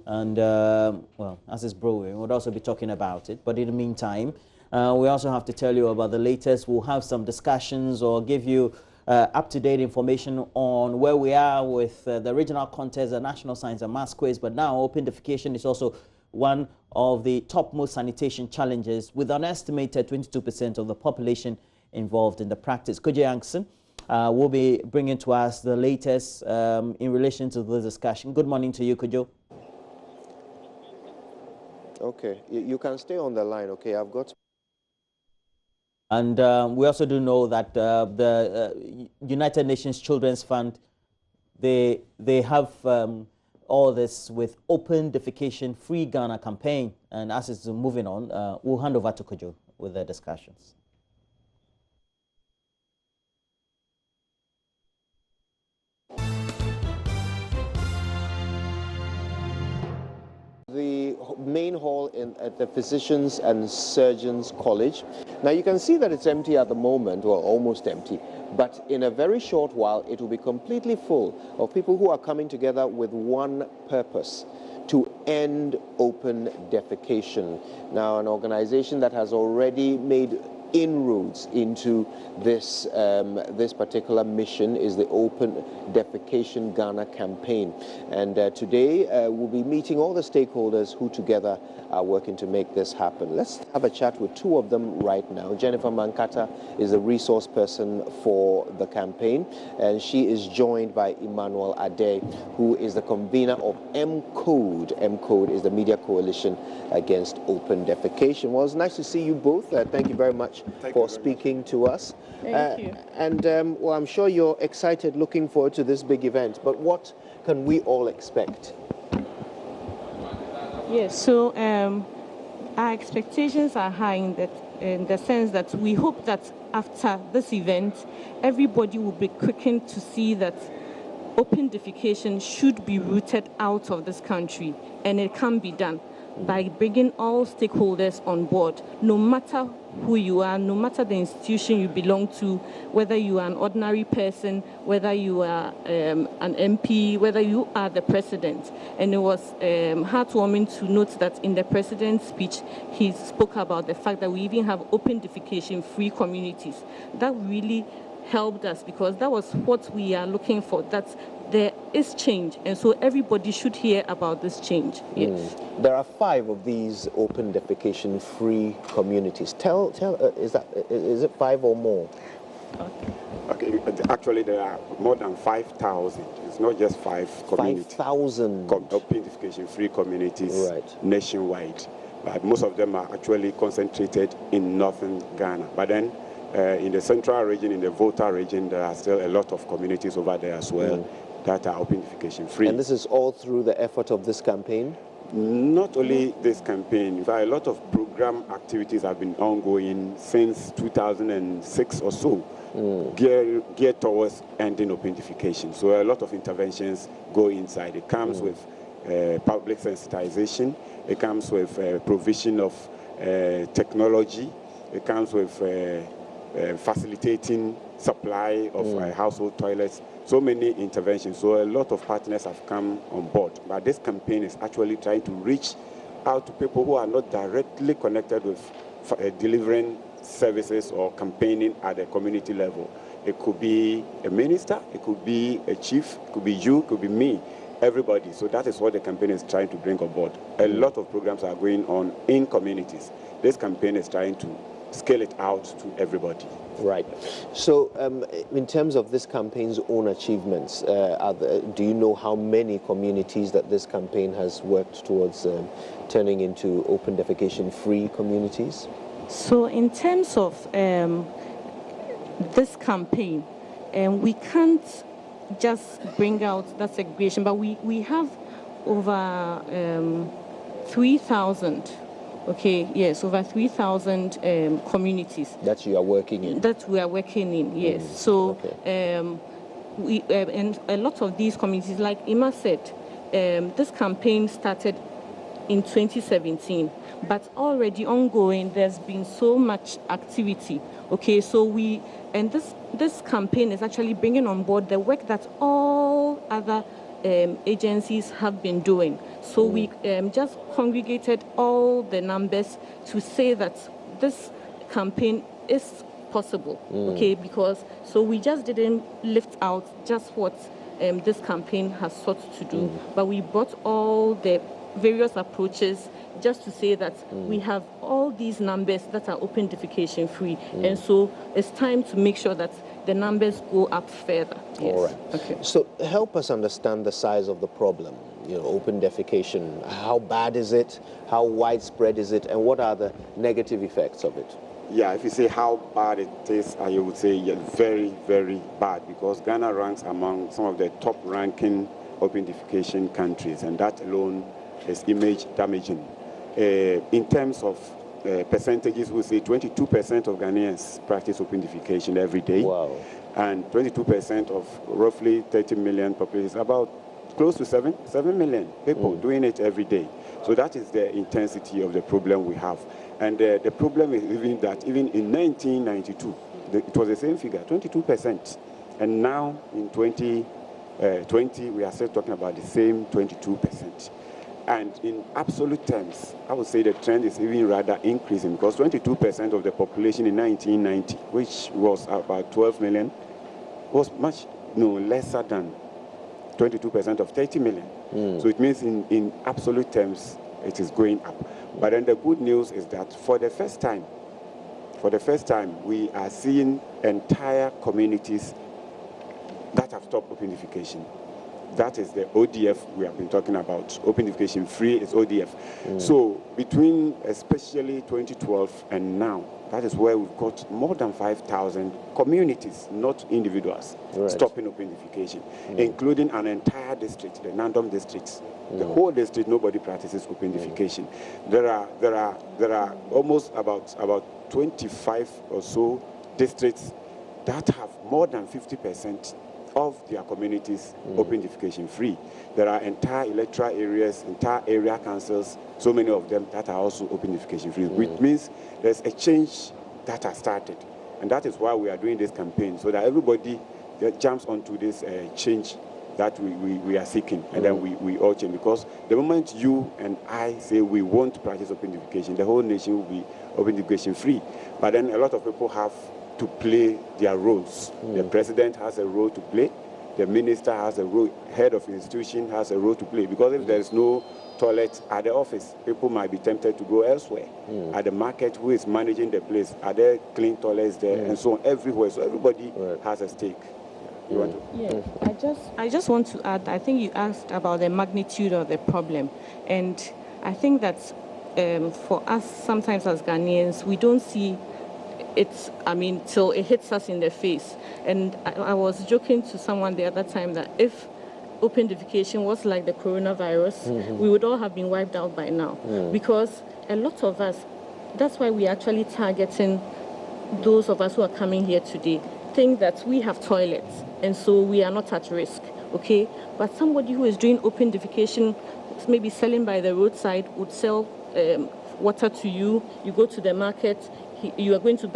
And, well, as is brewing, we'll also be talking about it. But in the meantime, we also have to tell you about the latest. We'll have some discussions or give you up-to-date information on where we are with the regional contest, the National Science and Maths quiz. But now open defecation is also one of the topmost sanitation challenges, with an estimated 22% of the population involved in the practice. Kojo Yankson will be bringing to us the latest in relation to this discussion. Good morning to you, Kojo. Okay, you can stay on the line, okay? I've got... And we also do know that the United Nations Children's Fund, they have all this with Open Defecation Free Ghana campaign. And as it's moving on, we'll hand over to Kojo with the discussions. The main hall at the Physicians and Surgeons College. Now you can see that it's empty at the moment, well, almost empty, but in a very short while it will be completely full of people who are coming together with one purpose: to end open defecation. Now, an organization that has already made inroads into this this particular mission is the Open Defecation Ghana campaign. And today we'll be meeting all the stakeholders who together are working to make this happen. Let's have a chat with two of them right now. Jennifer Mankata is the resource person for the campaign, and she is joined by Emmanuel Ade, who is the convener of M-Code. M-Code is the media coalition against open defecation. Well, it's nice to see you both. Thank you very much for speaking to us. Thank you. And well, I'm sure you're excited, looking forward to this big event, but what can we all expect? Yes, so our expectations are high in the sense that we hope that after this event, everybody will be quickened to see that open defecation should be rooted out of this country, and it can be done by bringing all stakeholders on board, no matter who you are, no matter the institution you belong to, whether you are an ordinary person, whether you are an MP, whether you are the president. And it was heartwarming to note that in the president's speech, he spoke about the fact that we even have open defecation-free communities. That really helped us, because that was what we are looking for, that there is change, and so everybody should hear about this change. Yes. There are 5 of these open defecation-free communities. Is it 5 or more? Okay, actually there are more than 5,000. It's not just 5 communities. 5,000 open defecation-free communities nationwide. But most of them are actually concentrated in northern Ghana. But then in the central region, in the Volta region, there are still a lot of communities over there as well that are open defecation-free. And this is all through the effort of this campaign? Not only this campaign, in fact, a lot of program activities have been ongoing since 2006 or so, geared towards ending open defecation. So a lot of interventions go inside. It comes with public sensitization. It comes with provision of technology. It comes with facilitating supply of household toilets. So many interventions. So a lot of partners have come on board. But this campaign is actually trying to reach out to people who are not directly connected with delivering services or campaigning at the community level. It could be a minister, it could be a chief, it could be you, it could be me, everybody. So that is what the campaign is trying to bring on board. A lot of programs are going on in communities. This campaign is trying to scale it out to everybody. Right. So in terms of this campaign's own achievements, do you know how many communities that this campaign has worked towards turning into open defecation-free communities? So in terms of this campaign, we can't just bring out that segregation, but we have over 3,000. Okay, yes, over 3,000 communities. That you are working in? That we are working in, yes. So we and a lot of these communities, like Ima said, this campaign started in 2017, but already ongoing, there's been so much activity. Okay, so this campaign is actually bringing on board the work that all other agencies have been doing. So we just congregated all the numbers to say that this campaign is possible, okay, because so we just didn't lift out just what this campaign has sought to do, but we brought all the various approaches just to say that we have all these numbers that are open defecation free, and so it's time to make sure that the numbers go up further. Yes. All right. Okay. So help us understand the size of the problem. You know, open defecation. How bad is it? How widespread is it? And what are the negative effects of it? Yeah, if you say how bad it is, I would say very, very bad, because Ghana ranks among some of the top-ranking open defecation countries, and that alone is image damaging. In terms of percentages, we say 22% of Ghanaians practice open defecation every day. Wow. And 22% of roughly 30 million population, about close to 7 million people doing it every day. So that is the intensity of the problem we have. And the problem is even that even in 1992, it was the same figure, 22%. And now in 2020, we are still talking about the same 22%. And in absolute terms, I would say the trend is even rather increasing, because 22% of the population in 1990, which was about 12 million, was much lesser than 22% of 30 million. So it means in absolute terms, it is going up. But then the good news is that for the first time, we are seeing entire communities that have stopped open defecation. That is the ODF we have been talking about. Open defecation free is ODF. So between especially 2012 and now, that is where we've got more than 5,000 communities, not individuals, stopping open defecation, including an entire district, the Nandom districts. The whole district, nobody practices open defecation. There are almost about 25 or so districts that have more than 50% of their communities open defecation free. There are entire electoral areas, entire area councils, so many of them that are also open defecation free, which means there's a change that has started. And that is why we are doing this campaign, so that everybody that jumps onto this change that we are seeking, and then we all change. Because the moment you and I say we want to practice open defecation, the whole nation will be open defecation free. But then a lot of people have to play their roles. The president has a role to play. the minister has a role, head of institution has a role to play, because if there's no toilet at the office, people might be tempted to go elsewhere. At the market, who is managing the place? Are there clean toilets there? And so on, everywhere. So everybody has a stake. You want to? Yeah, I just want to add, I think you asked about the magnitude of the problem. And I think that for us, sometimes as Ghanaians, we don't see it, till it hits us in the face. And I was joking to someone the other time that if open defecation was like the coronavirus, we would all have been wiped out by now. Because a lot of us, that's why we're actually targeting those of us who are coming here today, think that we have toilets, and so we are not at risk, okay? But somebody who is doing open defecation, maybe selling by the roadside, would sell water to you. You go to the market, you are going to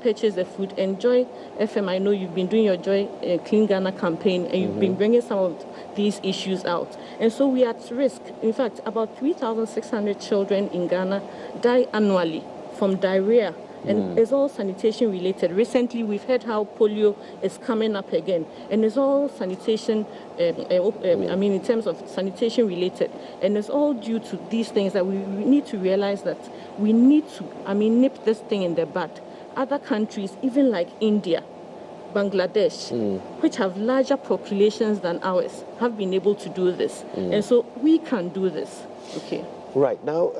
purchase the food. And Joy FM, I know you've been doing your Joy Clean Ghana campaign, and you've been bringing some of these issues out. And so we are at risk. In fact, about 3,600 children in Ghana die annually from diarrhea. And it's all sanitation related. Recently, we've heard how polio is coming up again. And it's all sanitation, in terms of sanitation related. And it's all due to these things that we need to realize that we need to, nip this thing in the bud. Other countries, even like India, Bangladesh, which have larger populations than ours, have been able to do this. And so we can do this. Okay. Right. Now,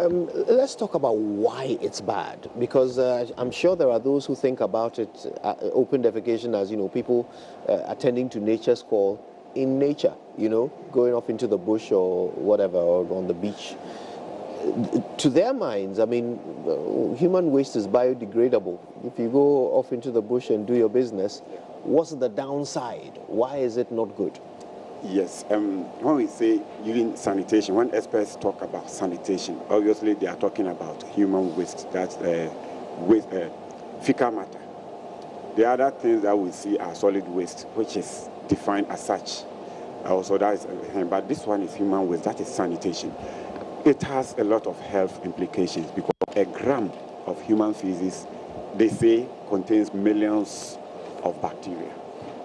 let's talk about why it's bad, because I'm sure there are those who think about it, open defecation, as, people attending to nature's call in nature, going off into the bush or whatever, or on the beach. To their minds, human waste is biodegradable. If you go off into the bush and do your business, what's the downside? Why is it not good? Yes, when we say using sanitation, when experts talk about sanitation, obviously they are talking about human waste, that's waste, fecal matter. The other things that we see are solid waste, which is defined as such. Also, that is, but this one is human waste, that is sanitation. It has a lot of health implications, because a gram of human feces, they say, contains millions of bacteria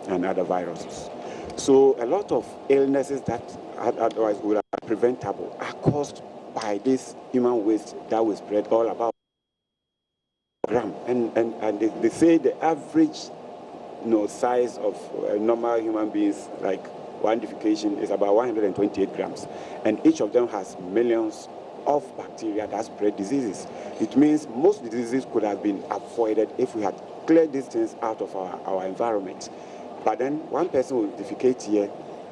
and other viruses. So a lot of illnesses that otherwise would have been preventable are caused by this human waste that we spread all about gram. And they say the average size of normal human beings, like one defecation, is about 128 grams. And each of them has millions of bacteria that spread diseases. It means most diseases could have been avoided if we had cleared these things out of our environment. But then one person will defecate here,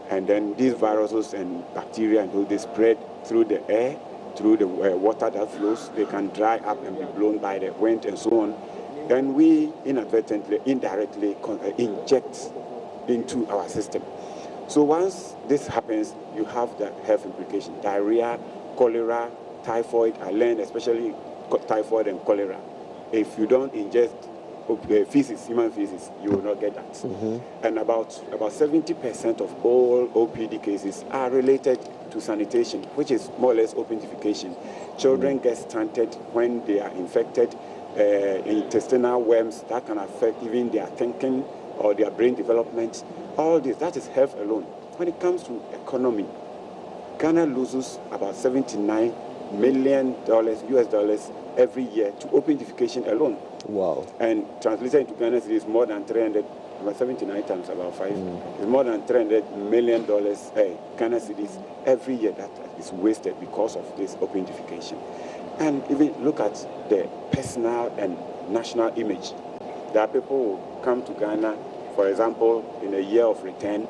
and then these viruses and bacteria, and they spread through the air, through the water that flows. They can dry up and be blown by the wind and so on. Then we inadvertently, indirectly inject into our system. So once this happens, you have the health implication: diarrhea, cholera, typhoid. I learned especially typhoid and cholera. If you don't ingest feces, human feces, you will not get that. And about 70% of all OPD cases are related to sanitation, which is more or less open defecation. Children get stunted when they are infected, intestinal worms that can affect even their thinking or their brain development. All this, that is health alone. When it comes to economy, Ghana loses about $79 million US dollars every year to open defecation alone. Wow. And translated into Ghana cedis, more than 300, about 79 times about 5. It's more than $300 million Ghana cedis every year that is wasted because of this open defecation. And even look at the personal and national image. There are people who come to Ghana, for example, in a year of return,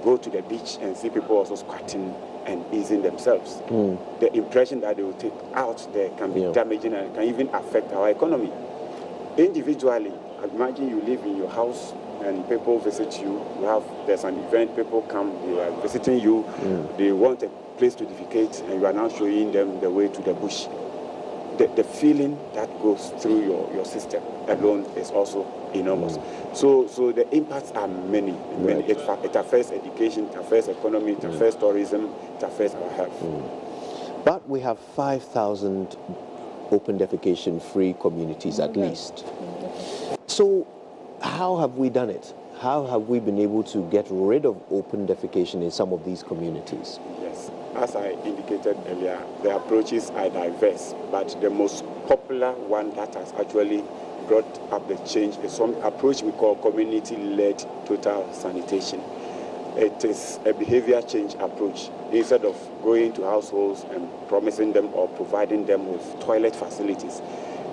go to the beach and see people also squatting and easing themselves. The impression that they will take out there can be damaging and can even affect our economy. Individually, imagine you live in your house and people visit you. There's an event, people come, they are visiting you, they want a place to defecate, and you are now showing them the way to the bush. The feeling that goes through your system alone is also enormous. So the impacts are many. Right. It affects education, it affects economy, it affects tourism, it affects our health. But we have 5,000 open defecation free communities at least. So how have we done it? how have we been able to get rid of open defecation in some of these communities? Yes, as I indicated earlier, the approaches are diverse, but the most popular one that has actually brought up the change is some approach we call community-led total sanitation. It is a behavior change approach. Instead of going to households and promising them or providing them with toilet facilities,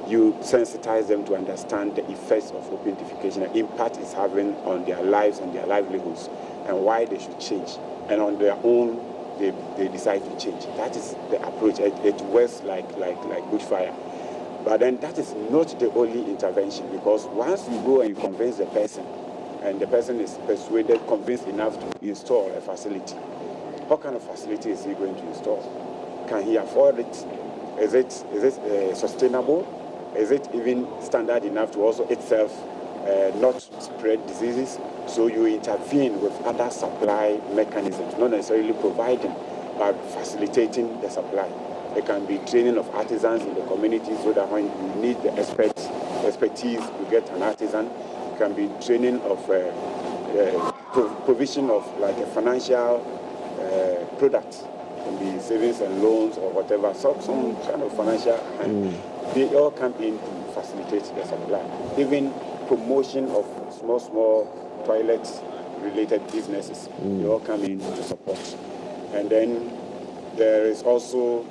you sensitize them to understand the effects of open defecation and impact it's having on their lives and their livelihoods and why they should change. And on their own, they decide to change. That is the approach. It works like bushfire. But then that is not the only intervention, because once you go and you convince the person, and the person is persuaded, convinced enough to install a facility, what kind of facility is he going to install? Can he afford it? Is it sustainable? Is it even standard enough to also itself not spread diseases? So you intervene with other supply mechanisms, not necessarily providing, but facilitating the supply. There can be training of artisans in the community, so that when you need the expertise, you get an artisan. It can be training of provision of like a financial product. It can be savings and loans or whatever, some kind of financial. They all come in to facilitate the supply. Even promotion of small toilet-related businesses, they all come in to support. And then there is also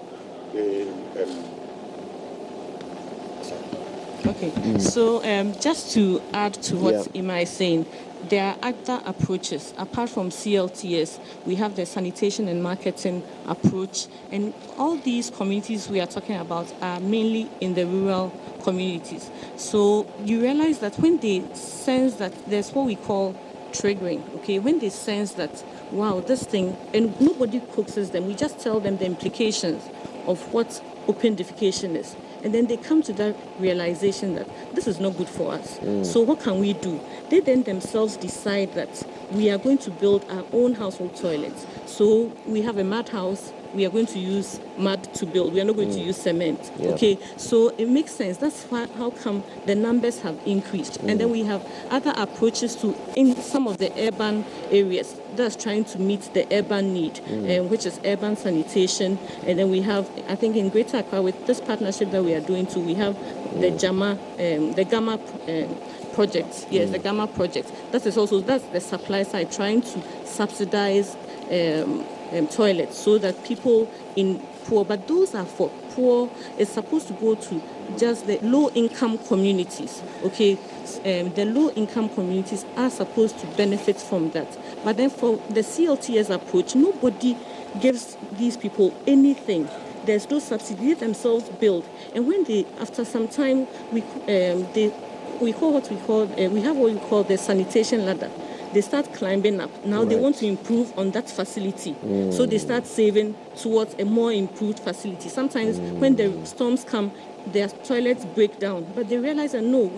Okay, so just to add to what Ima is saying, there are other approaches. Apart from CLTS, we have the sanitation and marketing approach, and all these communities we are talking about are mainly in the rural communities. So you realize that when they sense that there's what we call triggering, okay, when they sense that, wow, this thing, and nobody coaxes them, we just tell them the implications of what open defecation is. And then they come to that realization that this is not good for us. So what can we do? They then themselves decide that we are going to build our own household toilets. So we have a mud house. We are going to use mud to build. We are not going to use cement. Okay, so it makes sense. That's how come the numbers have increased. And then we have other approaches to in some of the urban areas that's trying to meet the urban need, which is urban sanitation. And then we have, I think in Greater Accra, with this partnership that we are doing too, we have the Gamma project. Yes, the Gamma project. That's the supply side trying to subsidize toilets so that people in poor, but those are for poor, it's supposed to go to just the low-income communities, okay? The low-income communities are supposed to benefit from that. But then for the CLTS approach, nobody gives these people anything. There's no subsidy. They themselves build. And when they, after some time, we have what we call the sanitation ladder. They start climbing up. Now they want to improve on that facility. So they start saving towards a more improved facility. Sometimes when the storms come, their toilets break down. But they realize that no,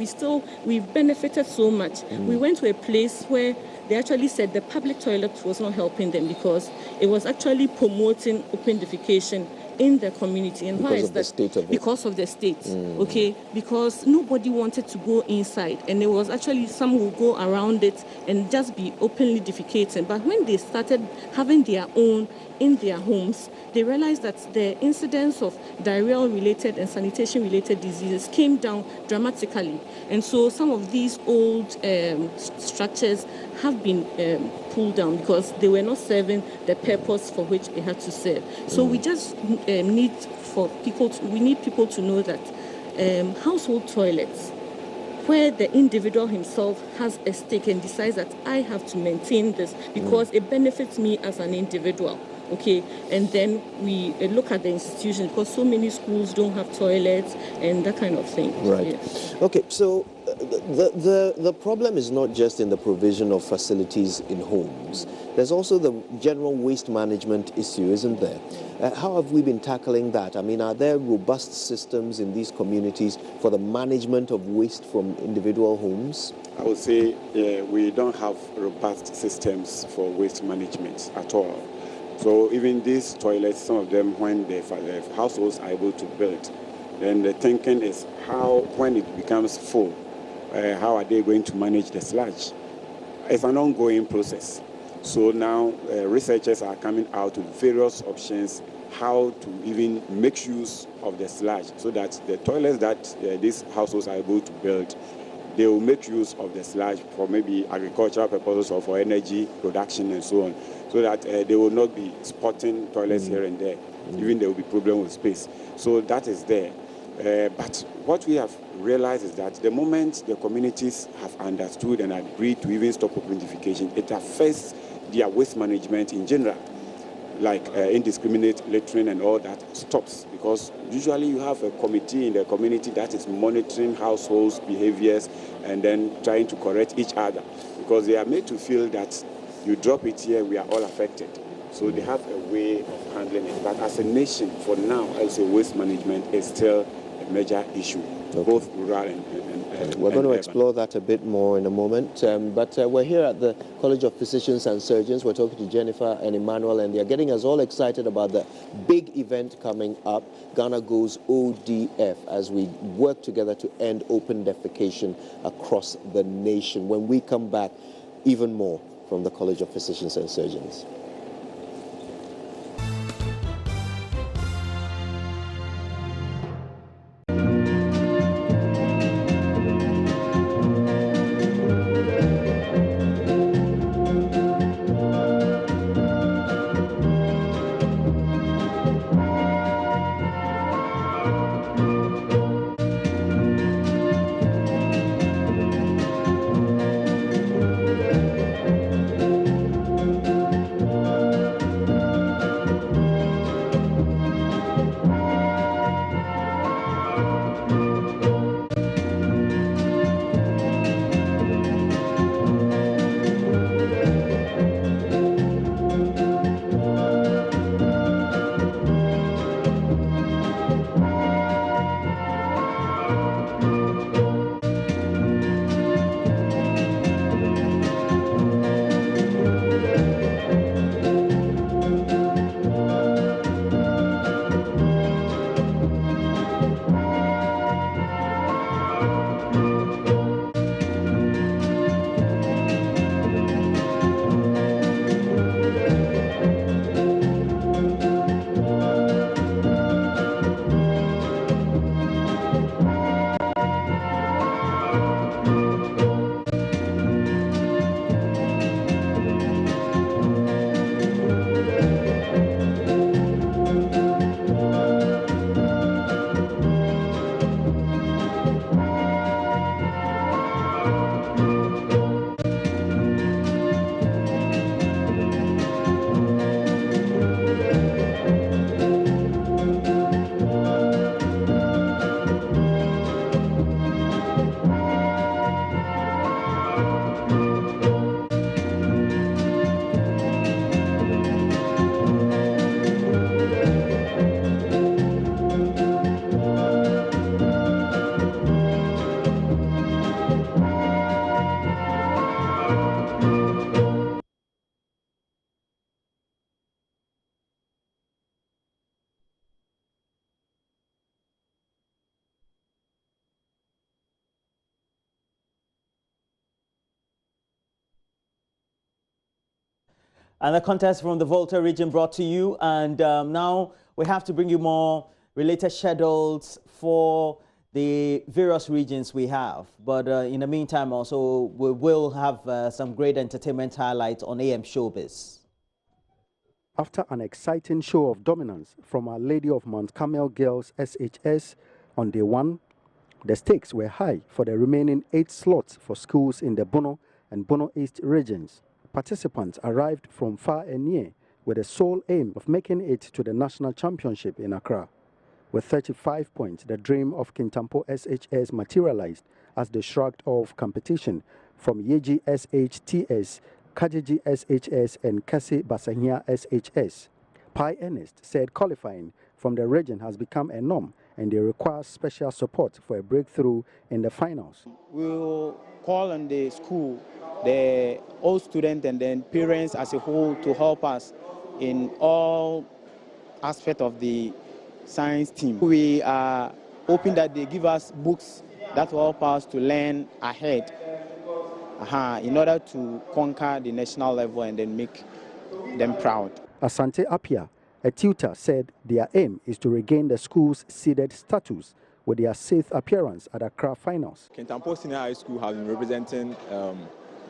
we've benefited so much. We went to a place where they actually said the public toilet was not helping them because it was actually promoting open defecation in the community. And why is that? Because of the state, okay? Because nobody wanted to go inside, and there was actually some who go around it and just be openly defecating. But when they started having their own in their homes, they realized that the incidence of diarrheal-related and sanitation-related diseases came down dramatically. And so some of these old structures have been pulled down because they were not serving the purpose for which they had to serve. So we just need people to know that household toilets, where the individual himself has a stake and decides that I have to maintain this because it benefits me as an individual. Okay, and then we look at the institutions because so many schools don't have toilets and that kind of thing. Right. Yeah. Okay, so the problem is not just in the provision of facilities in homes. There's also the general waste management issue, isn't there? How have we been tackling that? I mean, are there robust systems in these communities for the management of waste from individual homes? I would say we don't have robust systems for waste management at all. So even these toilets, some of them, when the households are able to build, then the thinking is how, when it becomes full, how are they going to manage the sludge? it's an ongoing process. So now researchers are coming out with various options how to even make use of the sludge so that the toilets that these households are able to build, they will make use of the sludge for maybe agricultural purposes or for energy production and so on, so that they will not be spotting toilets here and there. Even there will be problem with space. So that is there. But what we have realized is that the moment the communities have understood and agreed to even stop open defecation, it affects their waste management in general, like indiscriminate littering and all that stops, because usually you have a committee in the community that is monitoring households' behaviors and then trying to correct each other, because they are made to feel that you drop it here, we are all affected. So they have a way of handling it. But as a nation, for now, I would say waste management is still a major issue, both rural and we're going to urban. explore that a bit more in a moment. But we're here at the College of Physicians and Surgeons. We're talking to Jennifer and Emmanuel, and they're getting us all excited about the big event coming up, Ghana Goes ODF, as we work together to end open defecation across the nation. When we come back, even more from the College of Physicians and Surgeons. And the contest from the Volta region brought to you. And now we have to bring you more related schedules for the various regions we have. But in the meantime, also, we will have some great entertainment highlights on AM Showbiz. After an exciting show of dominance from Our Lady of Mount Carmel Girls SHS on day one, the stakes were high for the remaining 8 slots for schools in the Bono and Bono East regions. Participants arrived from far and near with the sole aim of making it to the national championship in Accra. With 35 points, the dream of Kintampo SHS materialized as they shrugged off competition from Yeji SHTS, Kajiji SHS and Kasi Basahia SHS. Pi Ernest said qualifying from the region has become a norm and they require special support for a breakthrough in the finals. We will call on the school, all students and then parents as a whole to help us in all aspects of the science team. We are hoping that they give us books that will help us to learn ahead in order to conquer the national level and then make them proud. Asante Apia, a tutor, said their aim is to regain the school's seeded status with their 6th appearance at Accra finals. Kentampo Senior High School has been representing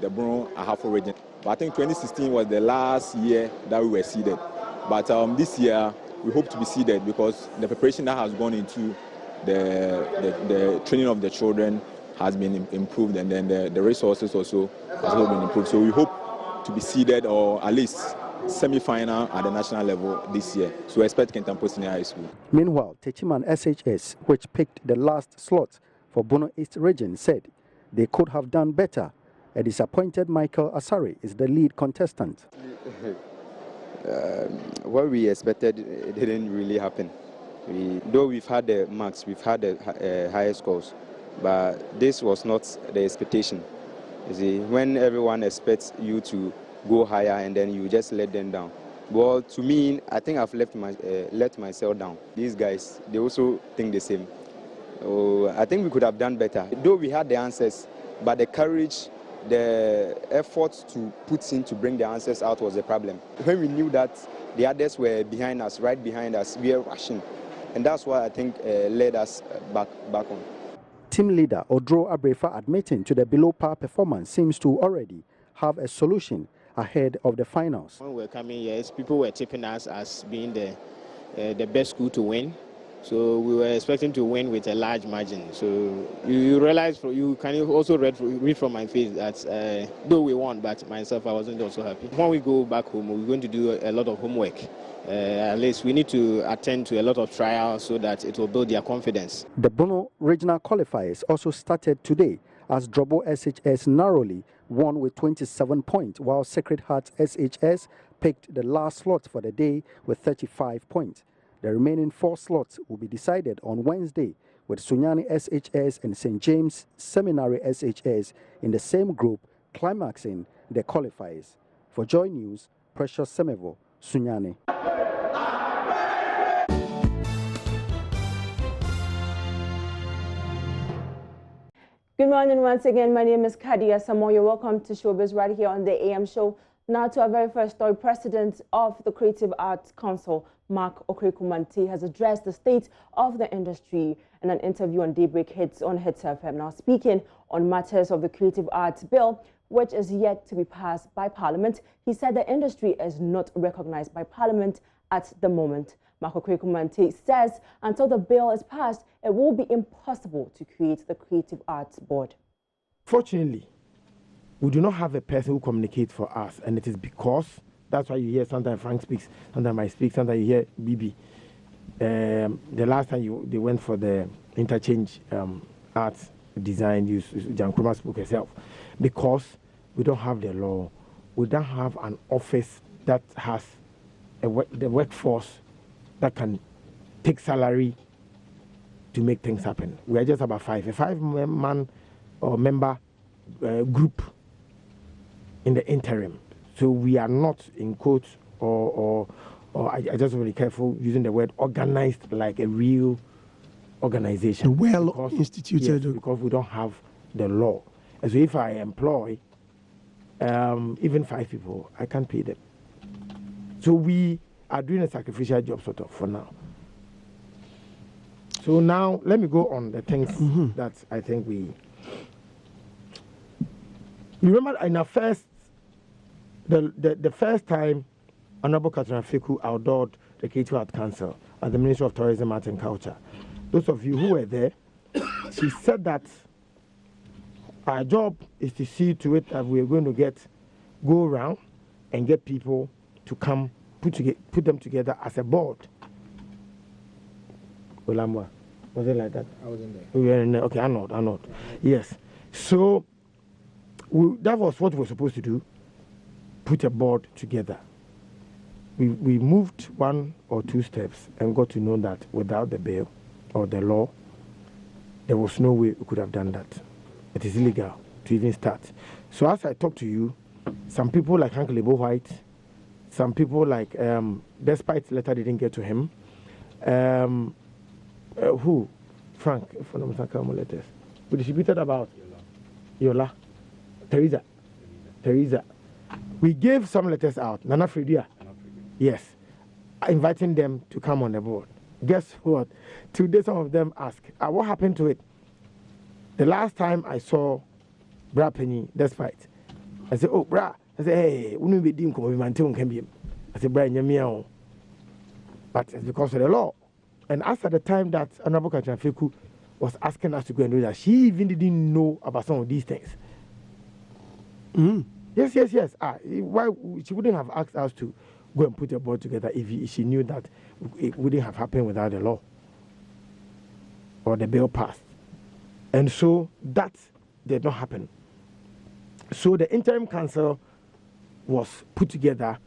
the Bruno Ahafo region. But I think 2016 was the last year that we were seeded. But this year, we hope to be seeded because the preparation that has gone into the training of the children has been improved, and then the resources also has also been improved. So we hope to be seeded or at least semi-final at the national level this year. So we expect Kentampo Senior High School. Meanwhile, Techiman SHS, which picked the last slot for Bono East region, said they could have done better. A disappointed Michael Asari is the lead contestant. What we expected, it didn't really happen. Though we've had the marks, we've had the higher scores, but this was not the expectation. You see, when everyone expects you to go higher and then you just let them down. Well, to me, I think I've let myself down. These guys, they also think the same. I think we could have done better. Though we had the answers, but the courage, the effort to put in to bring the answers out was the problem. When we knew that the others were behind us, right behind us, we were rushing. And that's why I think led us back on. Team leader Odro Abrefa admitting to the below par performance seems to already have a solution ahead of the finals. When we were coming, yes, people were tipping us as being the best school to win. So we were expecting to win with a large margin. So you realize, you can also read from my face that though we won, but myself, I wasn't also happy. When we go back home, we're going to do a lot of homework. At least we need to attend to a lot of trials so that it will build their confidence. The Bono regional qualifiers also started today as Drobo SHS narrowly won with 27 points, while Sacred Heart SHS picked the last slot for the day with 35 points. The remaining 4 slots will be decided on Wednesday, with Sunyani SHS and St. James Seminary SHS in the same group climaxing the qualifiers. For Joy News, Precious Semevo, Sunyani. Good morning once again. My name is Kadia Samoy. Welcome to Showbiz right here on the AM show. Now to our very first story. President of the Creative Arts Council, Mark Okrekumanti, has addressed the state of the industry in an interview on Daybreak Hits on Hits FM. Now speaking on matters of the Creative Arts Bill, which is yet to be passed by Parliament, he said the industry is not recognized by Parliament at the moment. Mark Okrekumanti says until the bill is passed, it will be impossible to create the Creative Arts Board. Fortunately, we do not have a person who communicates for us, and it is because that's why you hear sometimes Frank speaks, sometimes I speak, sometimes you hear Bibi. The last time they went for the interchange arts design, Jan Kruma spoke herself, because we don't have the law, we don't have an office that has the workforce that can take salary to make things happen. We are just about a 5-man or member group in the interim. So we are not in quotes or I just want to be careful using the word organized like a real organization. Well instituted. Yes, because we don't have the law. And so if I employ even 5 people, I can't pay them. So we are doing a sacrificial job sort of for now. So now let me go on the things that I think we remember in our first the first time Honorable Katrina Fiku outdoored the Creative Arts Council at the Ministry of Tourism, Arts and Culture. Those of you who were there, she said that our job is to see to it that we're going to go around and get people to come put them together as a board. Olambwa, was it like that? I wasn't there. We were in, okay, I'm not. Yes. So that was what we were supposed to do, put a board together. We moved 1 or 2 steps and got to know that without the bill or the law, there was no way we could have done that. It is illegal to even start. So as I talk to you, some people like Hank Lebo White, some people like, despite the letter didn't get to him, who? Frank, from the letters. We distributed about Yola. Teresa. We gave some letters out. Nana Fredia. Yes. Inviting them to come on the board. Guess what? Today some of them ask, what happened to it? The last time I saw Bra Penny, despite, I said, oh, Bra. I said, hey, we need to be man. I said, Bra, you're but it's because of the law. And as at the time that Honorable Kachanfeku was asking us to go and do that, she even didn't know about some of these things. Yes. Why she wouldn't have asked us to go and put a board together if she knew that it wouldn't have happened without the law or the bill passed. And so that did not happen. So the interim council was put together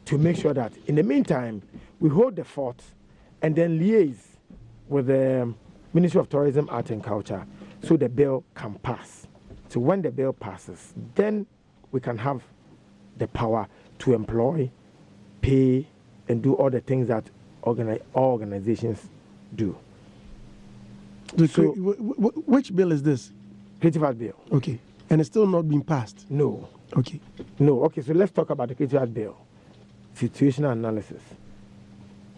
to make sure that in the meantime we hold the fort and then liaise with the Ministry of Tourism, Art and Culture so the bill can pass. So when the bill passes, then we can have the power to employ, pay, and do all the things that all organizations do. So, which bill is this? Creative Art Bill. Okay. And it's still not being passed? No. Okay. No. Okay, so let's talk about the Creative Art Bill. Situational analysis.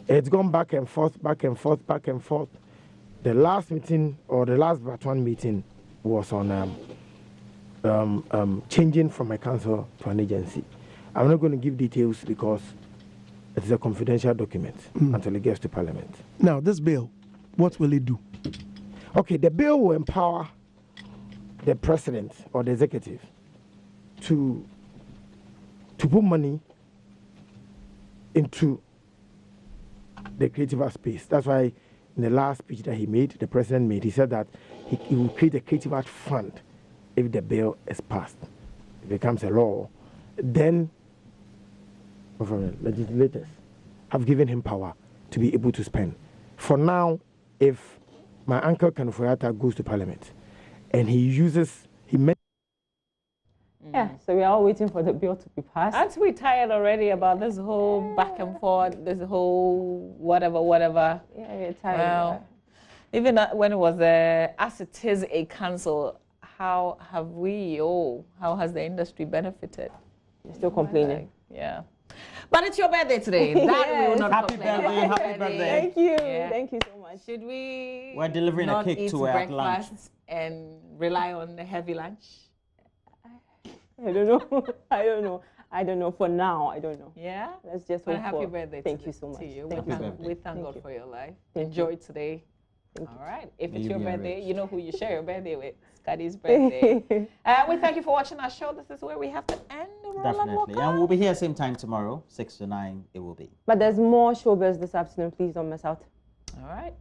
It's gone back and forth. The last meeting, or the last Batuan meeting, was on changing from a council to an agency. I'm not going to give details because it is a confidential document until it gets to Parliament. Now, this bill, what will it do? Okay, the bill will empower the president or the executive to put money into the creative art space. That's why in the last speech that the president made, he said that he will create a creative art fund if the bill is passed. It becomes a law. Then legislators have given him power to be able to spend. For now, if my uncle Kanufuyata goes to Parliament and yeah, so we are all waiting for the bill to be passed. Aren't we tired already about this whole back and forth, this whole whatever? Yeah, we're tired. Well, even when it was as it is a council, how has the industry benefited? You're still complaining. Yeah. But it's your birthday today. That we will not Happy complain. birthday. Thank you. Yeah. Thank you so much. Should we We're delivering not a cake eat to her at lunch breakfast and rely on a heavy lunch? I don't know. I don't know. For now, I don't know. Yeah? Let's just Well, hope happy for. birthday Thank you so much. to you. Thank you. We thank God for your life. Thank Enjoy today. Thank All right. If May it's you your be birthday, enriched. you know who you share your birthday with. Scotty's birthday. We thank you for watching our show. This is where we have to end. Definitely. And we'll be here same time tomorrow, 6 to 9 it will be. But there's more showbiz this afternoon. Please don't miss out. All right.